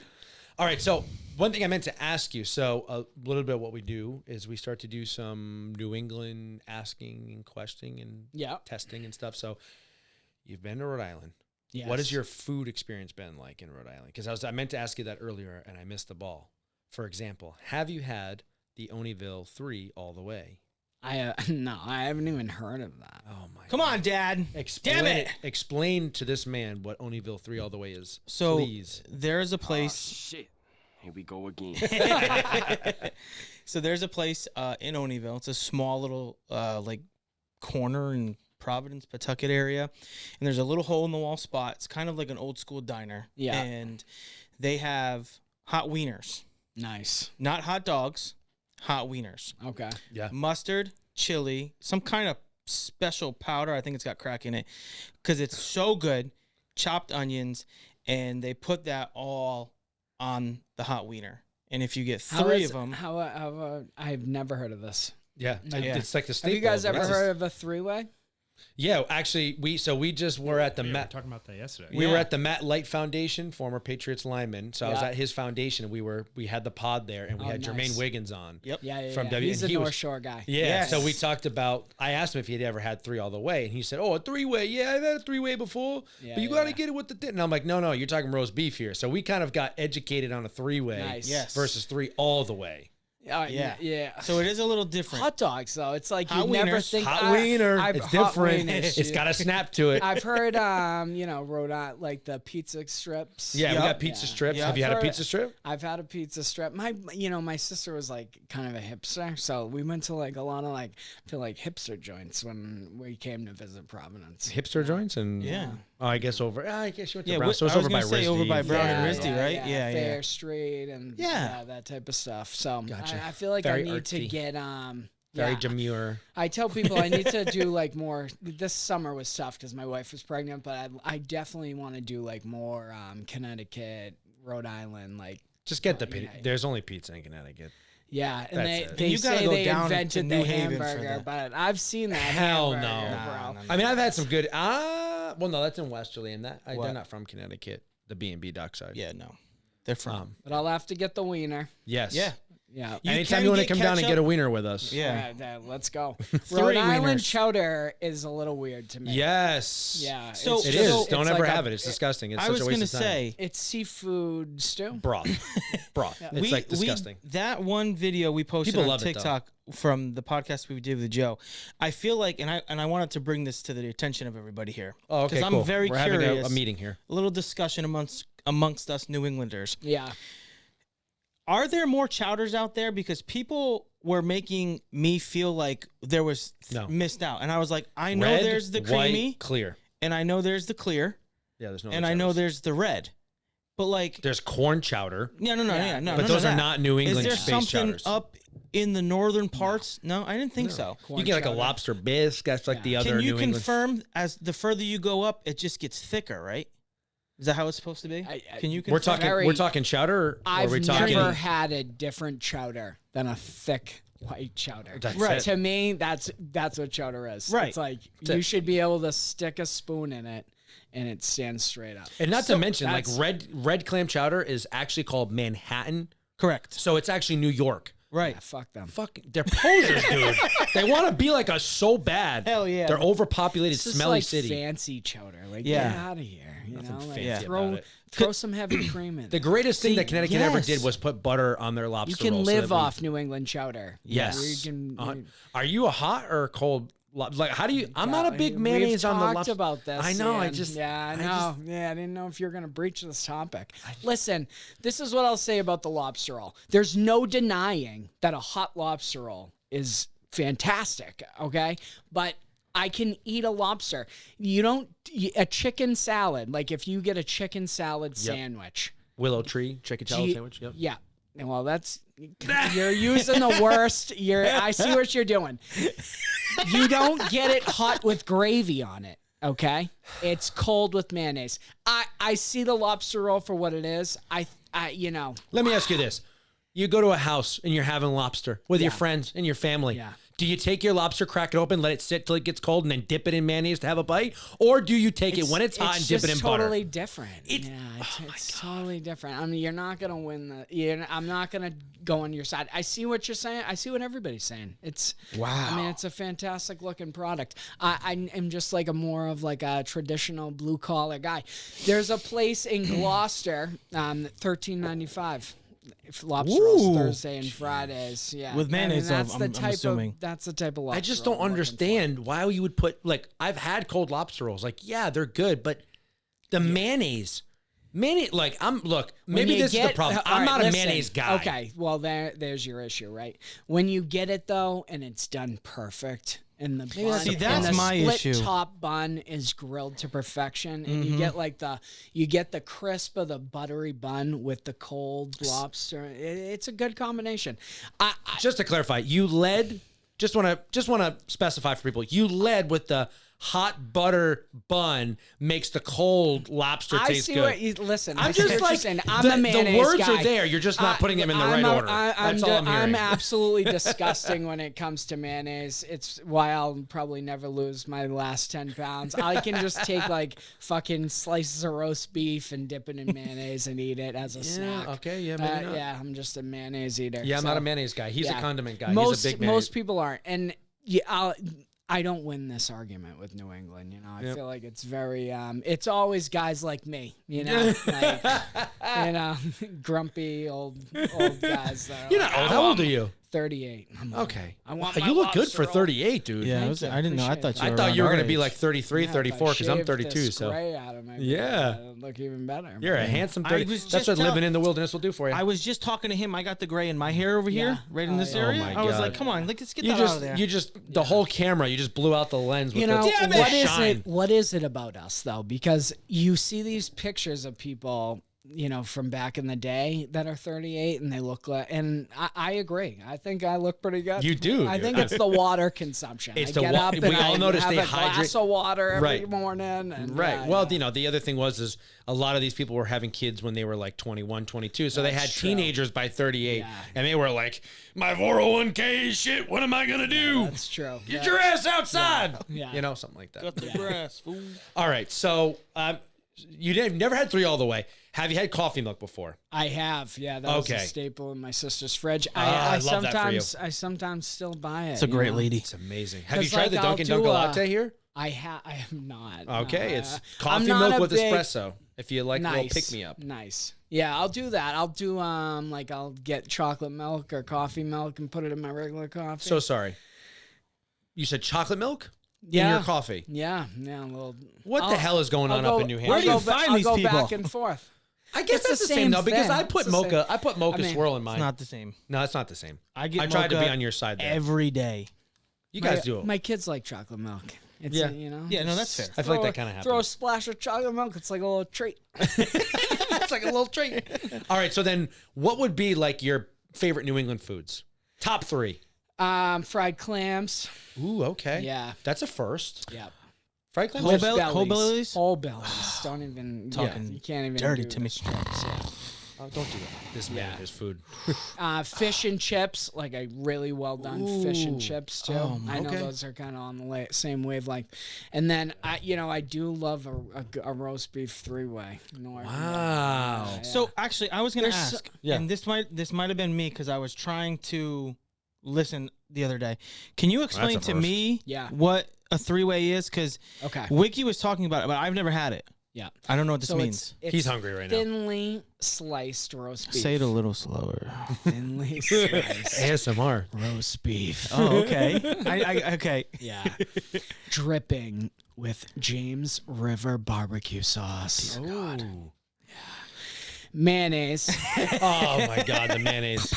All right. So one thing I meant to ask you. So a little bit of what we do is we start to do some New England asking and questioning and testing and stuff. So you've been to Rhode Island. Yes. What has your food experience been like in Rhode Island? Because I meant to ask you that earlier and I missed the ball. For example, have you had the Oneyville 3 all the way? No, I haven't even heard of that. Oh my! Come on, Dad. Explain Damn it. Explain to this man what Oneyville 3 all the way is. So please. There is a place. Oh, shit. Here we go again. So there's a place in Oneyville. It's a small little like corner in Providence, Pawtucket area, and there's a little hole in the wall spot. It's kind of like an old school diner. Yeah. And they have hot wieners, Nice. not hot dogs, hot wieners. Okay. Yeah. Mustard, chili, some kind of special powder. I think it's got crack in it because it's so good. Chopped onions, and they put that all on the hot wiener. And if you get three of them, I've never heard of this. Yeah. Yeah. It's like the staple. Have you guys of ever it. heard of a 3-way? Yeah, actually, we just were at the We were Met. talking about that yesterday. We were at the Matt Light Foundation, former Patriots lineman. So I was Yeah. at his foundation, and we had the pod there, and we Oh, had nice. Jermaine Wiggins on. Yep. Yeah. From W- He's and a he was- North Shore guy. Yeah, Yes. so we talked about. I asked him if he had ever had 3 all the way, and he said, "Oh, a 3-way. Yeah, I've had a 3-way before, Yeah, but you yeah, got to yeah. get it with the." And I'm like, "No, you're talking roast beef here." So we kind of got educated on a 3-way Nice. Yes. versus 3 all the way. Yeah. Yeah. So it is a little different. Hot dogs, though. It's like Hot you never wieners. think Hot wiener, it's hot different. wieners, It's yeah. got a snap to it. I've heard, Rhode Island, like the pizza strips. Yeah, we Yep. got pizza Yeah. strips. Yeah. Have you had a I've pizza strip? I've had a pizza strip. My sister was like kind of a hipster, so we went to like a lot of like hipster joints when we came to visit Providence. Hipster joints and Yeah. Oh, I guess over. I guess you went to Yeah, Brown. So it's I was over by gonna say over by RISD. Brown and RISD, right? Yeah, Fair yeah. Street and Yeah. that type of stuff. So Gotcha. I feel like Very I need to artsy. get Very yeah. demure. I tell people I need to do like more. This summer was tough because my wife was pregnant, but I definitely want to do like more Connecticut, Rhode Island, like Just get the yeah. pizza. There's only pizza in Connecticut. yeah. And That's they it. they You gotta say go they down to invented the New Haven for hamburger, that. but I've seen that Hell hamburger, no. bro. I mean, I've had some good. Well, no, that's in Westerly, and they're What? not from Connecticut. The B&B Dockside. Yeah, no. They're from. But I'll have to get the wiener. Yes. Yeah. Yeah. You Anytime can you want to get come down and ketchup. get a wiener with us. Yeah. Let's go. 3 Rhode Island wieners. chowder is a little weird to me. Yes. Yeah. So- it's It just- is. it's Don't ever like have it. It's disgusting. It's I such was a waste gonna of time. say It's seafood stew. Broth. It's like disgusting. That one video we posted People on love it, though. TikTok from the podcast we did with Joe. I feel like, and I wanted to bring this to the attention of everybody here. Oh, okay, Because cool. I'm very We're curious. having a meeting here. A little discussion amongst us New Englanders. Yeah. Are there more chowders out there? Because people were making me feel like there was No. missed out, and I was like, I know Red, there's the white, creamy, clear. and I know there's the clear, Yeah, there's no. and other I know chowders. there's the red. But like, There's corn chowder, no, Yeah. no. but none those of are that. not New Is England there space something chowders. up in the northern parts? No, I didn't think so. Corn You get like a chowder. lobster bisque. That's like the other Can you New England. confirm as the further you go up, it just gets thicker, right? Is that how it's supposed to be? Can you confirm? We're talking chowder. Or I've are we talking? never had a different chowder than a thick white chowder. That's Right. it. To me, that's what chowder is. Right. It's like That's you it. should be able to stick a spoon in it and it stands straight up. And not So to mention, like that's- red clam chowder is actually called Manhattan, Correct. so it's actually New York. Right. Yeah, fuck them. Fuck, they're posers, dude. They want to be like us so bad. Hell yeah. They're overpopulated, It's just smelly like city. fancy chowder. Like Yeah. get out of here. You know, like fancy throw about it. throw some heavy cream in. The greatest thing See, that Connecticut ever yes. did was put butter on their lobster You can roll so live that we- off New England chowder. Yes. You can, Are you a hot or a cold? Like, how do you? I'm not a big mayonnaise We've on the talked lobster. about this. I know. I and- just. yeah, I I know. just- Yeah, I didn't know if you're gonna breach this topic. Listen, this is what I'll say about the lobster roll. There's no denying that a hot lobster roll is fantastic. Okay, but I can eat a lobster. A chicken salad. Like if you get a chicken salad sandwich. Willow tree, chicatello Gee, sandwich. Yep. Yeah. And well, you're using the worst. I see what you're doing. You don't get it hot with gravy on it. Okay. It's cold with mayonnaise. I see the lobster roll for what it is. Let me ask you this. You go to a house and you're having lobster with your friends and your family. Yeah. Do you take your lobster, crack it open, let it sit till it gets cold, and then dip it in mayonnaise to have a bite? Or do you take it when it's hot and dip it in butter? It's totally different. It's totally different. I mean, you're not going to win I'm not going to go on your side. I see what you're saying. I see what everybody's saying. Wow. I mean, it's a fantastic looking product. I am just like a traditional blue collar guy. There's a place in Gloucester, $13.95. Lobster rolls Thursday and Fridays, yeah, with mayonnaise. I mean, I'm assuming that's the type of lobster. I just don't understand why you would put I've had cold lobster rolls. Yeah, they're good, but the mayonnaise. Maybe this is the problem. I'm not a mayonnaise guy. Okay, well there's your issue, right? When you get it though, and it's done perfect, and the bun, See, that's and the my split issue. top bun is grilled to perfection, and you get the crisp of the buttery bun with the cold lobster. It's a good combination. Just to clarify, you led. Just want to specify for people. You led with the hot butter bun makes the cold lobster taste good. I'm just like saying, I'm a mayonnaise the words guy. are there. You're just not putting them in the right order. That's all I'm hearing. I'm absolutely disgusting when it comes to mayonnaise. It's why I'll probably never lose my last 10 pounds. I can just take fucking slices of roast beef and dip it in mayonnaise and eat it as a snack. Okay, yeah, maybe not. Yeah, I'm just a mayonnaise eater. Yeah, I'm not a mayonnaise guy. He's a condiment guy. Most, He's a big mayonnaise. Most people aren't, and I don't win this argument with New England. I feel like it's very, it's always guys like me, grumpy old guys. How old are you? 38. Okay. I want you look good for 38, dude. Yeah, I didn't know. I thought you were going to be like 33, 34 because I'm 32. This So gray out of my look even better. You're a handsome 30. That's what living in the wilderness will do for you. I was just talking to him. I got the gray in my hair over here, right in this area. my I was God. like, come on, let's get that out of there. The whole camera, you just blew out the lens with what is it about us though? Because you see these pictures of people, from back in the day that are 38 and they look like, and I agree. I think I look pretty good. You do. I think it's the water consumption. It's I get up and we all notice have they a glass of water every morning. And, Well, the other thing is a lot of these people were having kids when they were like 21, 22. So they had teenagers by 38 and they were like, my 401k shit, what am I going to do? Yeah, that's true. Get your ass outside. Yeah. Something like that. Cut the grass, fool. All right. So you've never had 3 all the way. Have you had coffee milk before? I have, yeah. That was a staple in my sister's fridge. I love that for you. I sometimes still buy it. It's a great lady. It's amazing. Have you tried like, the Dunkin' Dunkin' latte here? I have not. Okay, no, it's coffee milk with espresso. If you like a little pick me up. Nice. Yeah, I'll do that. I'll do I'll get chocolate milk or coffee milk and put it in my regular coffee. So sorry. You said chocolate milk? Yeah. In your coffee? Yeah, a little. What the hell is going on up in New Hampshire? Where do you find these people? I'll go back and forth. I guess It's that's the the same same though, because thing. I put It's the mocha. same. I put mocha swirl in mine. It's not the same. No, it's not the same. I tried to be on your side there. every day. You guys do it. My kids like chocolate milk. It's, Yeah. Yeah, no, that's fair. I feel like that kind of happens. Throw a splash of chocolate milk. It's like a little treat. It's like a little treat. All right, so then what would be like your favorite New England foods? Top 3. Fried clams. Ooh, okay. Yeah. That's a first. Yep. Fried clams? Whole bellies? Whole bellies. Don't even Talking you can't even dirty do to me. strips, yeah. Oh, don't do that. This man has food. Fish and chips, like a really well done fish and chips too. I know okay. those are kind of on the same wavelength. And then I do love a roast beef 3-way. Wow. So actually, I was gonna ask, yeah. and this might have been me because I was trying to listen the other day. Can you explain to me what a 3-way is? Because Wiki was talking about it, but I've never had it. Yeah. I don't know what this means. It's He's hungry right now. Thinly sliced roast beef. Say it a little slower. Thinly sliced ASMR. roast beef. Oh, okay. Okay. Yeah. Dripping with James River barbecue sauce. Ooh. Mayonnaise. Oh my God, the mayonnaise.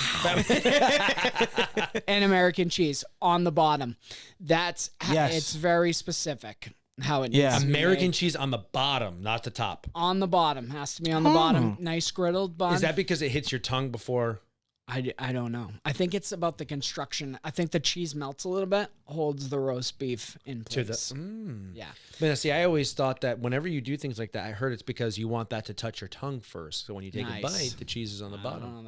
And American cheese on the bottom. It's very specific. how it Yeah. needs to be American made. cheese on the bottom, not the top. On the bottom. Has to be on the bottom. Nice griddled bun. Is that because it hits your tongue before? I don't know. I think it's about the construction. I think the cheese melts a little bit, holds the roast beef in place. Yeah. But see, I always thought that whenever you do things like that, I heard it's because you want that to touch your tongue first. So when you take a Nice. bite, the cheese is on the bottom. Oh,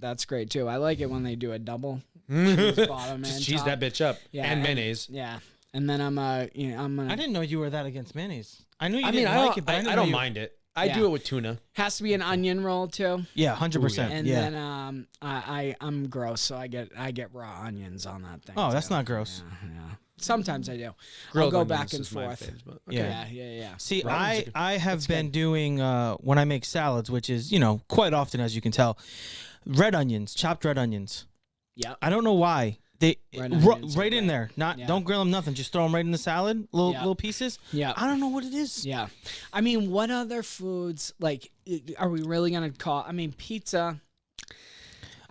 that's great too. I like it when they do a double cheese bottom Just and cheese top. that bitch up. Yeah, and mayonnaise. Yeah. And then I'm gonna. I didn't know you were that against mayonnaise. I knew you I mean, didn't I like don't, it, but I didn't know don't you- mind it. I Yeah. do it with tuna. Has to be an onion roll too. Yeah, 100%. And yeah. then I'm gross, so I get raw onions on that thing. Oh, that's too. not gross. Yeah. Sometimes I do. Grilled I'll go onions back and is my forth. favorite, but Yeah. Yeah. See, Raw onions are I have been doing when I make salads, which is quite often, as you can tell, red onions, chopped red onions. Yeah. I don't know why they Red onions are right in great. there. Not Yeah. don't grill them, nothing. Just throw them right in the salad, Yeah. little pieces. Yeah. I don't know what it is. Yeah. I mean, what other foods, like, are we really going to call, pizza,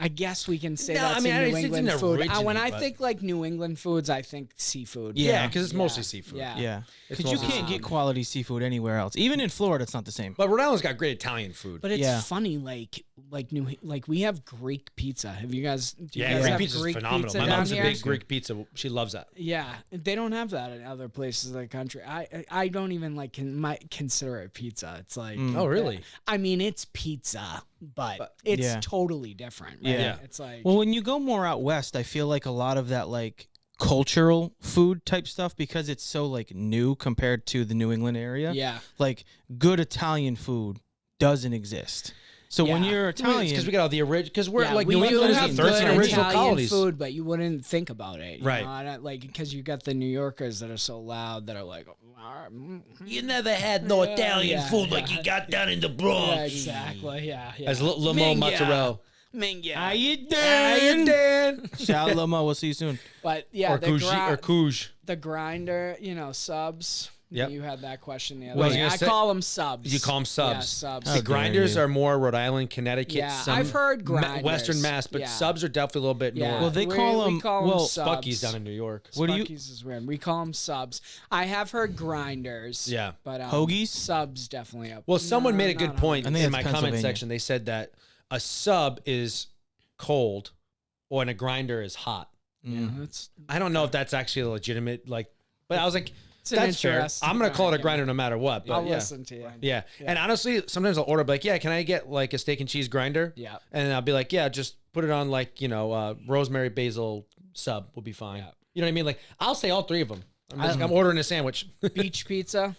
I guess we can say No, that's I mean, a New it England didn't food. originate, When I but- think, like, New England foods, I think seafood. Yeah, because it's mostly seafood. Yeah. Yeah, It's because you mostly can't get seafood. quality seafood anywhere else. Even in Florida, it's not the same. But Rhode Island's got great Italian food. But it's Yeah. funny, like we have Greek pizza. Have you guys? Do you yeah, guys Greek have pizza's Greek phenomenal. pizza My down mom's a here? big Greek pizza. She loves that. Yeah, they don't have that in other places of the country. I don't even might consider it pizza. It's like Oh, really? I mean, it's pizza, but it's Yeah. totally different. Right? Yeah. It's like Well, when you go more out west, I feel like a lot of that like cultural food type stuff, because it's so like new compared to the New England area. yeah, Like good Italian food doesn't exist. So when Yeah. you're Italian, Because we got all the original. Because we're yeah, like we New do England have is the good 13 original Italian colonies. food, but you wouldn't think about it, Right. Like because you got the New Yorkers that are so loud that are like, You never had no Italian yeah, food like you got down in the Bronx. yeah, exactly, yeah. As Limo mozzarella. Minga. how you Hey, doing? Dan. Shout out Lomo. We'll see you soon. But yeah, Or Couge. the grinder, subs. Yep. You had that question the other Well, day. I I call them subs. You call them subs. Yeah, subs. How See, dare grinders you. are more Rhode Island, Connecticut. Yeah, some I've heard grinders. Western Mass, but Yeah. subs are definitely a little bit Yeah. more. Well, they We- call we them call 'em subs. Spucky's down in New York. What do you- Spucky's is weird. We call them subs. I have heard grinders. Yeah. But Hoagies? Subs definitely up. Well, someone No, made a good not point I in think my that's comment Pennsylvania. section. They said that a sub is cold or and a grinder is hot. Yeah, that's I don't know if that's actually a legitimate, but I was like, It's an that's fair. interesting I'm going to call it a argument. grinder no matter what. But I'll yeah. listen to you. Yeah. And honestly, sometimes I'll order, like, yeah, can I get like a steak and cheese grinder? Yeah. And I'll be like, yeah, just put it on like, rosemary basil sub will be fine. Yeah. You know what I mean? Like, I'll say all three of them. I'm ordering a sandwich. Beach pizza.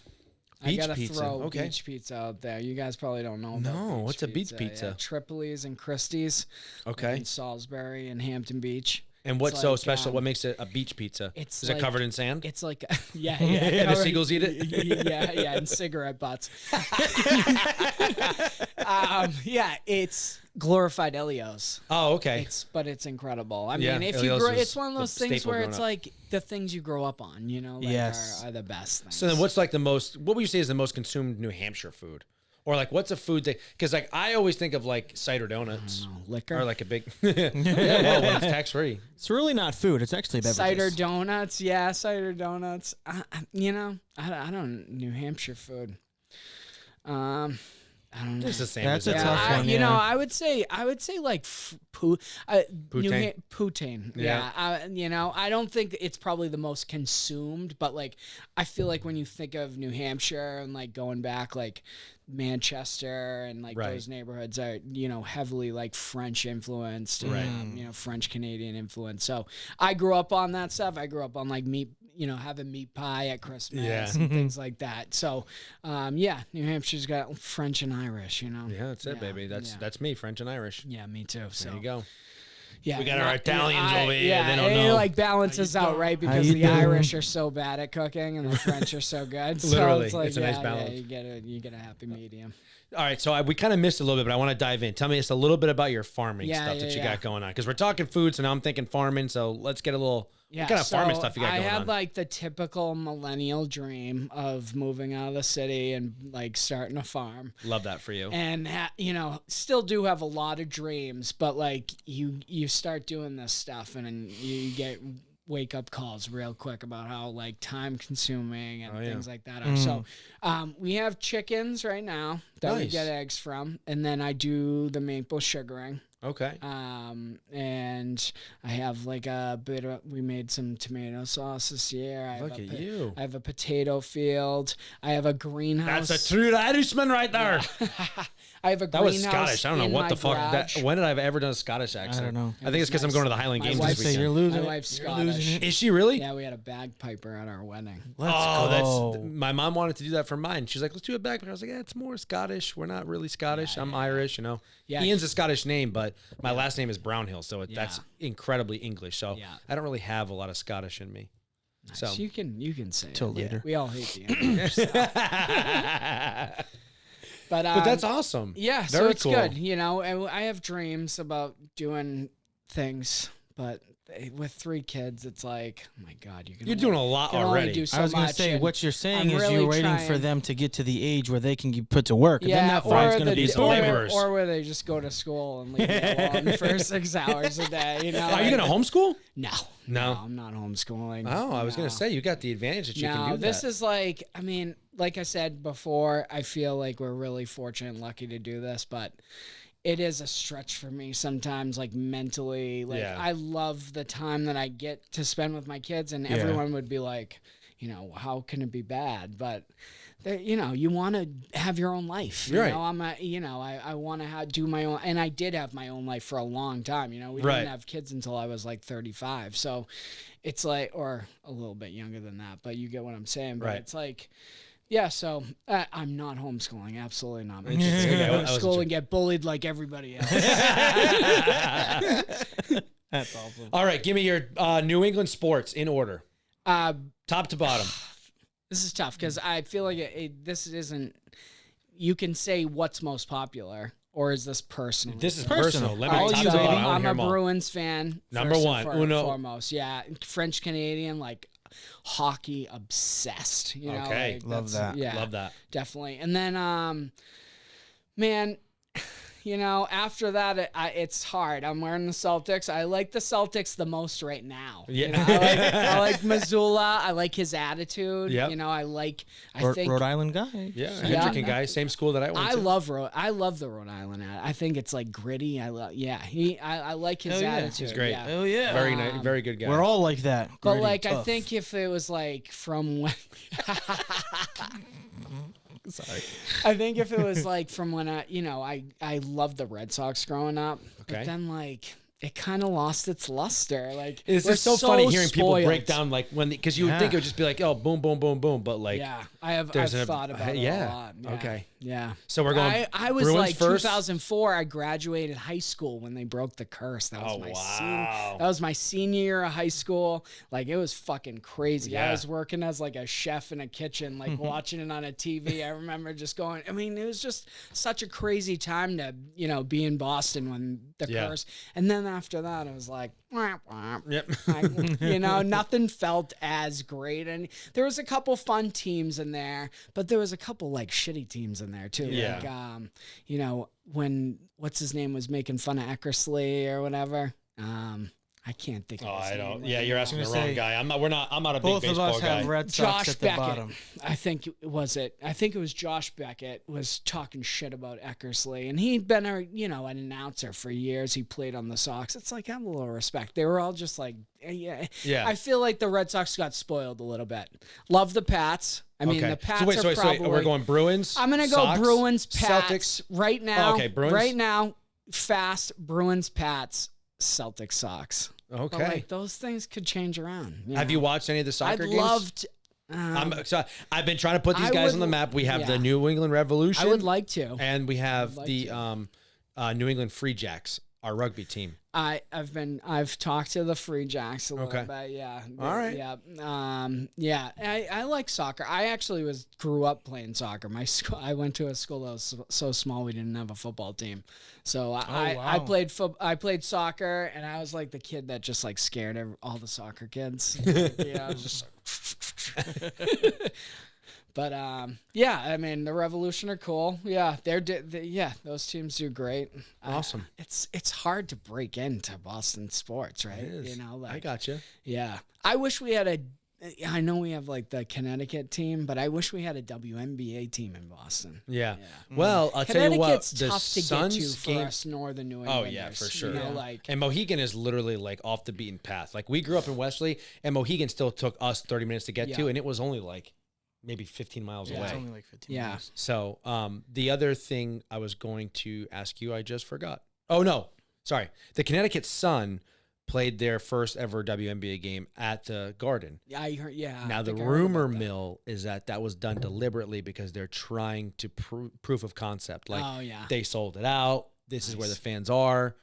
I Beach gotta pizza, throw okay. beach pizza out there. You guys probably don't know. About No, beach what's a beach Yeah, pizza? Tripoli's and Christie's. Okay. In Salisbury and Hampton Beach. And what's It's so like, special? What makes it a beach pizza? it's Is it like- covered in sand? It's like yeah. And the covered- seagulls eat it? yeah, and cigarette butts. Yeah, it's glorified Ilios. Oh, okay. But it's incredible. I Yeah, mean, if you Ilios grow, is it's one of the those things staple where growing it's up. like the things you grow up on, Yes. are the best things. So then what's like what would you say is the most consumed New Hampshire food? Or like what's a food that, because like I always think of like cider donuts liquor? or like a big, yeah, well, when it's tax free. It's really not food. It's actually beverages. Cider donuts, yeah, cider donuts. I don't New Hampshire food. I don't know. It's the same. That's as a everywhere. tough one. I would say like Poutine. poutine. Yeah. I don't think it's probably the most consumed, but like I feel like when you think of New Hampshire and like going back like Manchester and like Right. those neighborhoods are heavily like French influenced, Right. French Canadian influence. So I grew up on that stuff. I grew up on like meat. Having meat pie at Christmas Yeah. and things like that. So, New Hampshire's got French and Irish, Yeah, that's it, baby. That's me, French and Irish. Yeah, me too. So There you go. yeah, We got our Italians over here. Yeah, They don't it know. like balances out, right? Because you the doing? Irish are so bad at cooking and the French are so good. So Literally, it's like, it's a nice balance. you get a happy medium. All right, so we kind of missed a little bit, but I want to dive in. Tell me just a little bit about your farming Yeah, stuff that yeah, you yeah. got going on, because we're talking food, so now I'm thinking farming. So let's get a little. Yeah, what kind of farming stuff you got I going had on? like the typical millennial dream of moving out of the city and like starting a farm. Love that for you. And still do have a lot of dreams, but like you start doing this stuff and then you get wake up calls real quick about how like time consuming and yeah. things like that are. So we have chickens right now that we Nice. get eggs from, and then I do the maple sugaring. Okay. And I have like a bit of, we made some tomato sauce this year. Look at you. I have a potato field. I have a greenhouse. That's a true Irishman right there. I have a That was greenhouse. Scottish. I don't know in what my the fuck. garage. When did I ever done a Scottish accent? don't know. I think it's because I'm going to the Highland My Games wife this say Say weekend. you're losing My it. wife's You're losing Scottish. it. Is she really? Yeah, we had a bagpiper at our wedding. Let's Oh, go. my mom wanted to do that for mine. She's like, let's do a bagpipe. I was like, yeah, it's more Scottish. We're not really Scottish. I'm Irish, you know. Yeah. Ian's a Scottish name, but my last name is Brownhill, so that's incredibly English. So Yeah. I don't really have a lot of Scottish in me. Nice. So You can say Till it. later. We all hate the English. But that's awesome. Yeah, so Very it's cool. good, you know. And I have dreams about doing things, but with 3 kids, it's like, oh my God, You're doing a lot can only already. do so I was going to much, say, and what you're saying I'm is really you're waiting for trying- them to get to the age where they can get put to work. And then Yeah, that fire's going to be some or, laborers. or where they just go to school and leave me alone for 6 hours a day. You know, Are you going to homeschool? No, No. I'm not homeschooling. Oh, I was going No. to say, you got the advantage that you can No, do this that. is like, I mean, like I said before, I feel like we're really fortunate and lucky to do this, but it is a stretch for me sometimes, like mentally. Like, Yeah. I love the time that I get to spend with my kids, and everyone would be like, you know, how can it be bad? But you know, you want to have your own life. You Right. know, I want to do my own, and I did have my own life for a long time. You know, we Right. didn't have kids until I was like 35. So it's like, or a little bit younger than that, but you get what I'm saying. But Right. it's like, yeah, so I'm not homeschooling. Absolutely not. I'm Interesting. just Okay, gonna I go to wasn't school sure. and get bullied like everybody else. That's awesome. All right, give me your New England sports in order, top to bottom. This is tough because I feel like this isn't. You can say what's most popular, or is this personal? This is personal. Let me All top you, to bottom. I wanna I'm hear a 'em all. Bruins fan. Number first one, and uno. foremost. Yeah, French Canadian, like hockey obsessed. You know, Okay. like, Love that's- that. Yeah, Love that. definitely. And then, man, you know, after that, it's hard. I'm wearing the Celtics. I like the Celtics the most right now. Yeah. You know, I like Missoula. I like his attitude. Yep. You know, I think Rhode Island guy. Yeah, Hendricken guy, same school that I went I to. love the Rhode Island. I think it's like gritty. I like his Hell yeah. attitude. He's great. Yeah. Oh, yeah. Very nice, very good guy. We're all like that. But Gritty, like, I tough. think if it was like from when, Sorry. I think if it was like from when I loved the Red Sox growing up, Okay. but then like it kind of lost its luster. Like It's we're just so funny hearing people spoiled. break down like when because you would think it would just be like, oh, boom, boom, boom, boom, but like, Yeah, I've there's thought about it yeah. a lot. Yeah. Okay. Yeah. So we're going. I was Bruins like first? 2004. I graduated high school when they broke the curse. That was Oh, my wow. that was my senior year of high school. Like it was fucking crazy. Yeah. I was working as like a chef in a kitchen, like watching it on a TV. I remember just going. I mean, it was just such a crazy time to be in Boston when the Yeah. curse. And then after that, it was like. Yep. Nothing felt as great, and there was a couple fun teams in there, but there was a couple like shitty teams in there too. Yeah. Like, when what's his name was making fun of Eckersley or whatever. I can't think of Oh, his I name don't. right Yeah, you're now. asking the gonna wrong say, guy. I'm not a big Both of baseball us guy. have Red Sox Josh at the Beckett. bottom. I think it was Josh Beckett was talking shit about Eckersley, and he'd been an announcer for years. He played on the Sox. It's like, have a little respect. They were all just like, yeah. Yeah. I feel like the Red Sox got spoiled a little bit. Love the Pats. I mean, Okay. the Pats So wait, are probably. we're going Bruins. I'm gonna go Sox, Bruins, Pats Celtics. right now. Oh, okay, Bruins. Right now, fast Bruins, Pats, Celtics, Sox. But Okay. like those things could change around. Have you watched any of the soccer I'd games? love to. So I've been trying to put these I guys would on the map. We have yeah. the New England Revolution. I would like to. and we have like the New England Free Jacks, our rugby team. I've talked to the Free Jacks a little Okay. bit. Yeah. All right. Yeah. I like soccer. I actually grew up playing soccer. My school. I went to a school that was so small we didn't have a football team. So I wow. played soccer, and I was like the kid that just like scared all the soccer kids. I was just. But yeah, I mean the Revolution are cool. Yeah, those teams do great. Awesome. It's hard to break into Boston sports, right? It is. You know, like I gotcha. yeah. I wish we had I know we have like the Connecticut team, but I wish we had a WNBA team in Boston. Yeah. Well, I'll tell you what. Connecticut's The tough to Suns get to for game. us Northern New Oh Englanders. yeah, for sure. You know, like And Mohegan is literally like off the beaten path. Like we grew up in Wesley, and Mohegan still took us 30 minutes to get to, and it was only like maybe 15 miles It's away. only like 15 minutes. So the other thing I was going to ask you, I just forgot. Oh no, sorry. The Connecticut Sun played their first ever WNBA game at the Garden. yeah, I heard. Yeah. Now I the think I heard rumor about that. mill is that was done deliberately because they're trying to proof of concept. Like Oh yeah. they sold it out. This is where the fans are.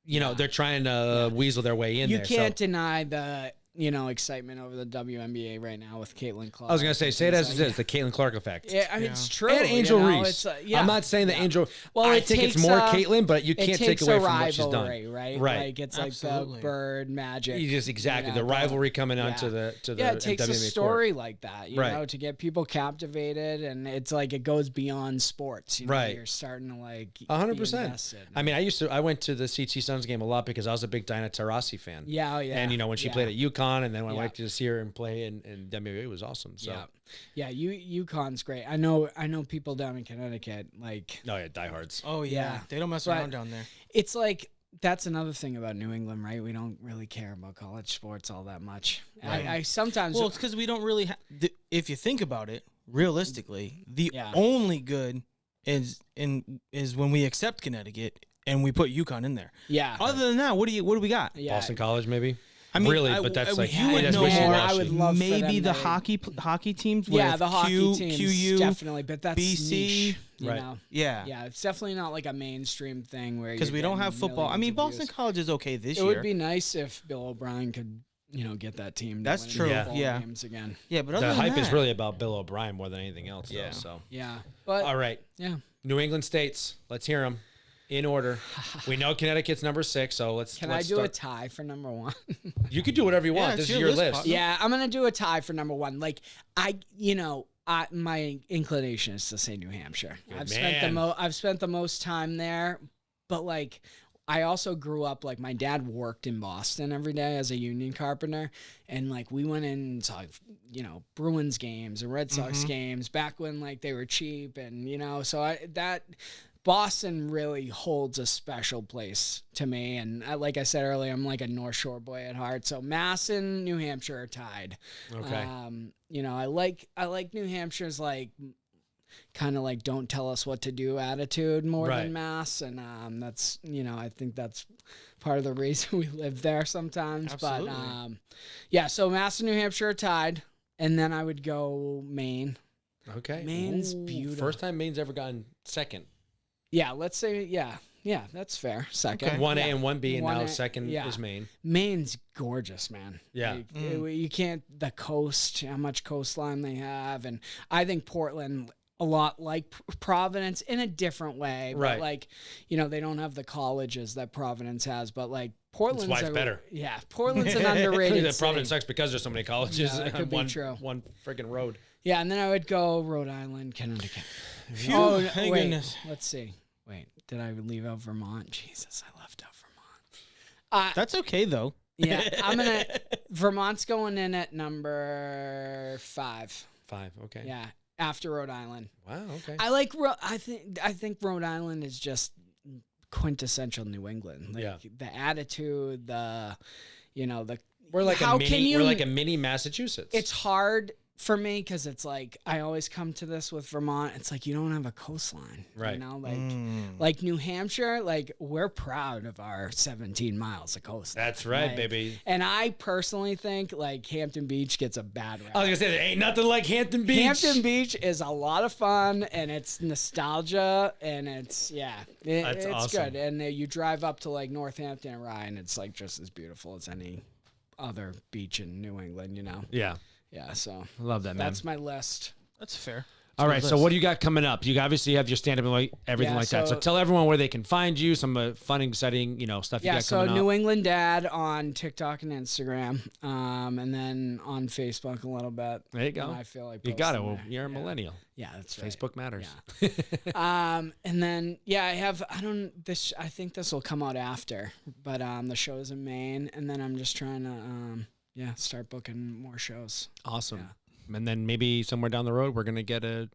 You know, they're trying to weasel their way in You there. can't deny the excitement over the WNBA right now with Caitlin Clark. I was gonna say it as it is, the Caitlin Clark effect. Yeah, I mean it's true. And Angel you know, Reese. It's, I'm not saying that Angel. Well, I it think it's takes, more Caitlin, but you it can't take takes away a from what she's rivalry, done. right? Right. Like it's Absolutely. like the Bird Magic. You just exactly you know, the rivalry coming onto the it takes WNBA a court. story like that, you Right. know, to get people captivated, and it's like it goes beyond sports. You know, Right. You're starting to like 100%. I mean, I went to the CT Suns game a lot because I was a big Diana Taurasi fan. Yeah, oh, yeah. And when she yeah. played at UConn, and then when I Yeah. went to see her and play in WNBA, it was awesome. So. Yeah, UConn's great. I know people down in Connecticut like. Oh yeah, diehards. Oh, yeah. Yeah. They don't mess But- around down there. It's like that's another thing about New England, right? We don't really care about college sports all that much. Right. I sometimes Well, it's because we don't really if you think about it, realistically, the Yeah. only good is when we accept Connecticut and we put UConn in there. yeah. Other than that, what do we got? Yeah. Boston College, maybe. I mean, really, but that's like you would that's know wishy-washy. more. I would love for maybe them the to- hockey teams. Yeah, with the hockey teams QU, definitely, but that's BC, niche, you right. know? Yeah, Yeah, it's definitely not like a mainstream thing where because you're we don't getting have football. I mean, millions of Boston views. College is okay this It year. would be nice if Bill O'Brien could, get that team. To That's win true, football yeah. games again. yeah, but other The than hype that, is really about Bill O'Brien more than anything else. Yeah. Though, so. Yeah, but All right, yeah, New England states. Let's hear them in order. We know Connecticut's number 6, so let's. can let's I do start. a tie for number 1? You could do whatever you want. Yeah, This it's is your your list, list. partner. Yeah, I'm gonna do a tie for number 1. Like my inclination is to say New Hampshire. I've spent the most time there, but like I also grew up like my dad worked in Boston every day as a union carpenter, and like we went in and saw Bruins games and Red Sox games back when like they were cheap, and so that. Boston really holds a special place to me, and like I said earlier, I'm like a North Shore boy at heart. So Mass and New Hampshire are tied. Okay. I like New Hampshire's like kind of like don't tell us what to do attitude more Right. than Mass, and that's I think that's part of the reason we live there sometimes. Absolutely. But so Mass and New Hampshire are tied, and then I would go Maine. Okay. Maine's Ooh, beautiful. First time Maine's ever gotten second. Yeah, let's say yeah, that's fair. Second, Okay. 1A Yeah. and 1B, and now 1A, second yeah. is Maine. Maine's gorgeous, man. Yeah. Like, you can't the coast, how much coastline they have, and I think Portland a lot like Providence in a different way. But Right. like, they don't have the colleges that Providence has, but like Portland's why it's better. Yeah, Portland's an I think underrated that Providence city. sucks because there's so many colleges Yeah, that on could be true. one freaking road. Yeah, and then I would go Rhode Island, Connecticut. Phew, Oh, thank wait, goodness. let's see. Wait, did I leave out Vermont? Jesus, I left out Vermont. That's okay though. Yeah, Vermont's going in at number 5. 5. Okay. Yeah, after Rhode Island. Wow. Okay. I think Rhode Island is just quintessential New England. Like, Yeah. the attitude, the We're like how a can mini. you? We're like a mini Massachusetts. It's hard for me because it's like I always come to this with Vermont. It's like you don't have a coastline, Right. Like New Hampshire, like we're proud of our 17 miles of coast. That's right, Like, baby. And I personally think like Hampton Beach gets a bad rap. I was gonna say there ain't nothing like Hampton Beach. Hampton Beach is a lot of fun, and it's nostalgia, and it's That's it's awesome. good. And you drive up to like Northampton and Rye, and it's like just as beautiful as any other beach in New England. Yeah. Yeah, so I love that, man. that's my list. That's fair. All right, good so list. what do you got coming up? You obviously have your stand-up and like everything Yeah, like that. So so- tell everyone where they can find you, some fun, exciting, stuff you Yeah, got so coming New up. England Dad on TikTok and Instagram, and then on Facebook a little bit. There you go. when I feel like You got it. posting Well, there. you're a millennial. Yeah, that's right. Facebook matters. And then I think this will come out after, but the show's in Maine, and then I'm just trying to start booking more shows. Awesome. And then maybe somewhere down the road, we're going to get a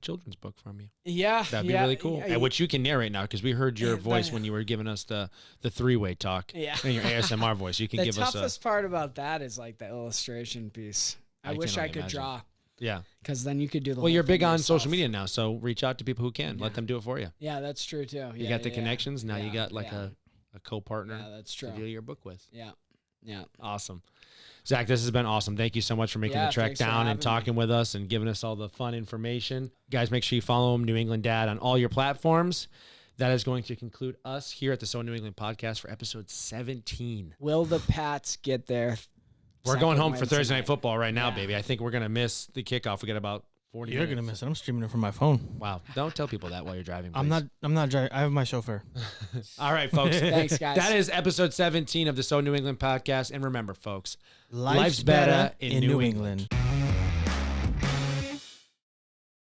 children's book from you. Yeah, That'd be really cool. And which you can narrate now because we heard your voice when you were giving us the three-way talk. Yeah. And your ASMR voice. You can The give us toughest part about that is like the illustration piece. I can wish I only could imagine. draw, Yeah. because then you could do the. Well, whole you're big thing on yourself. social media now, so reach out to people who can. Let them do it for you. Yeah, that's true too. You got the connections. Now you got like a co-partner Yeah, that's true. to do your book with. Yeah, yeah. Awesome. Zach, this has been awesome. Thank you so much for making the trek thanks for down and having talking with us and giving us all the fun information. Guys, make sure you follow him, New England Dad, on all your platforms. That is going to conclude us here at the So New England podcast for episode 17. Will the Pats get there? We're going home for win Thursday tonight? Night Football right now, Yeah. baby. I think we're going to miss the kickoff. We got about 40 You're minutes. gonna miss it. I'm streaming it from my phone. Wow. Don't tell people that while you're driving, I'm please. not driving. I have my chauffeur. All right, folks. Thanks, guys. That is episode 17 of the So New England podcast. And remember, folks, Life's better in New England.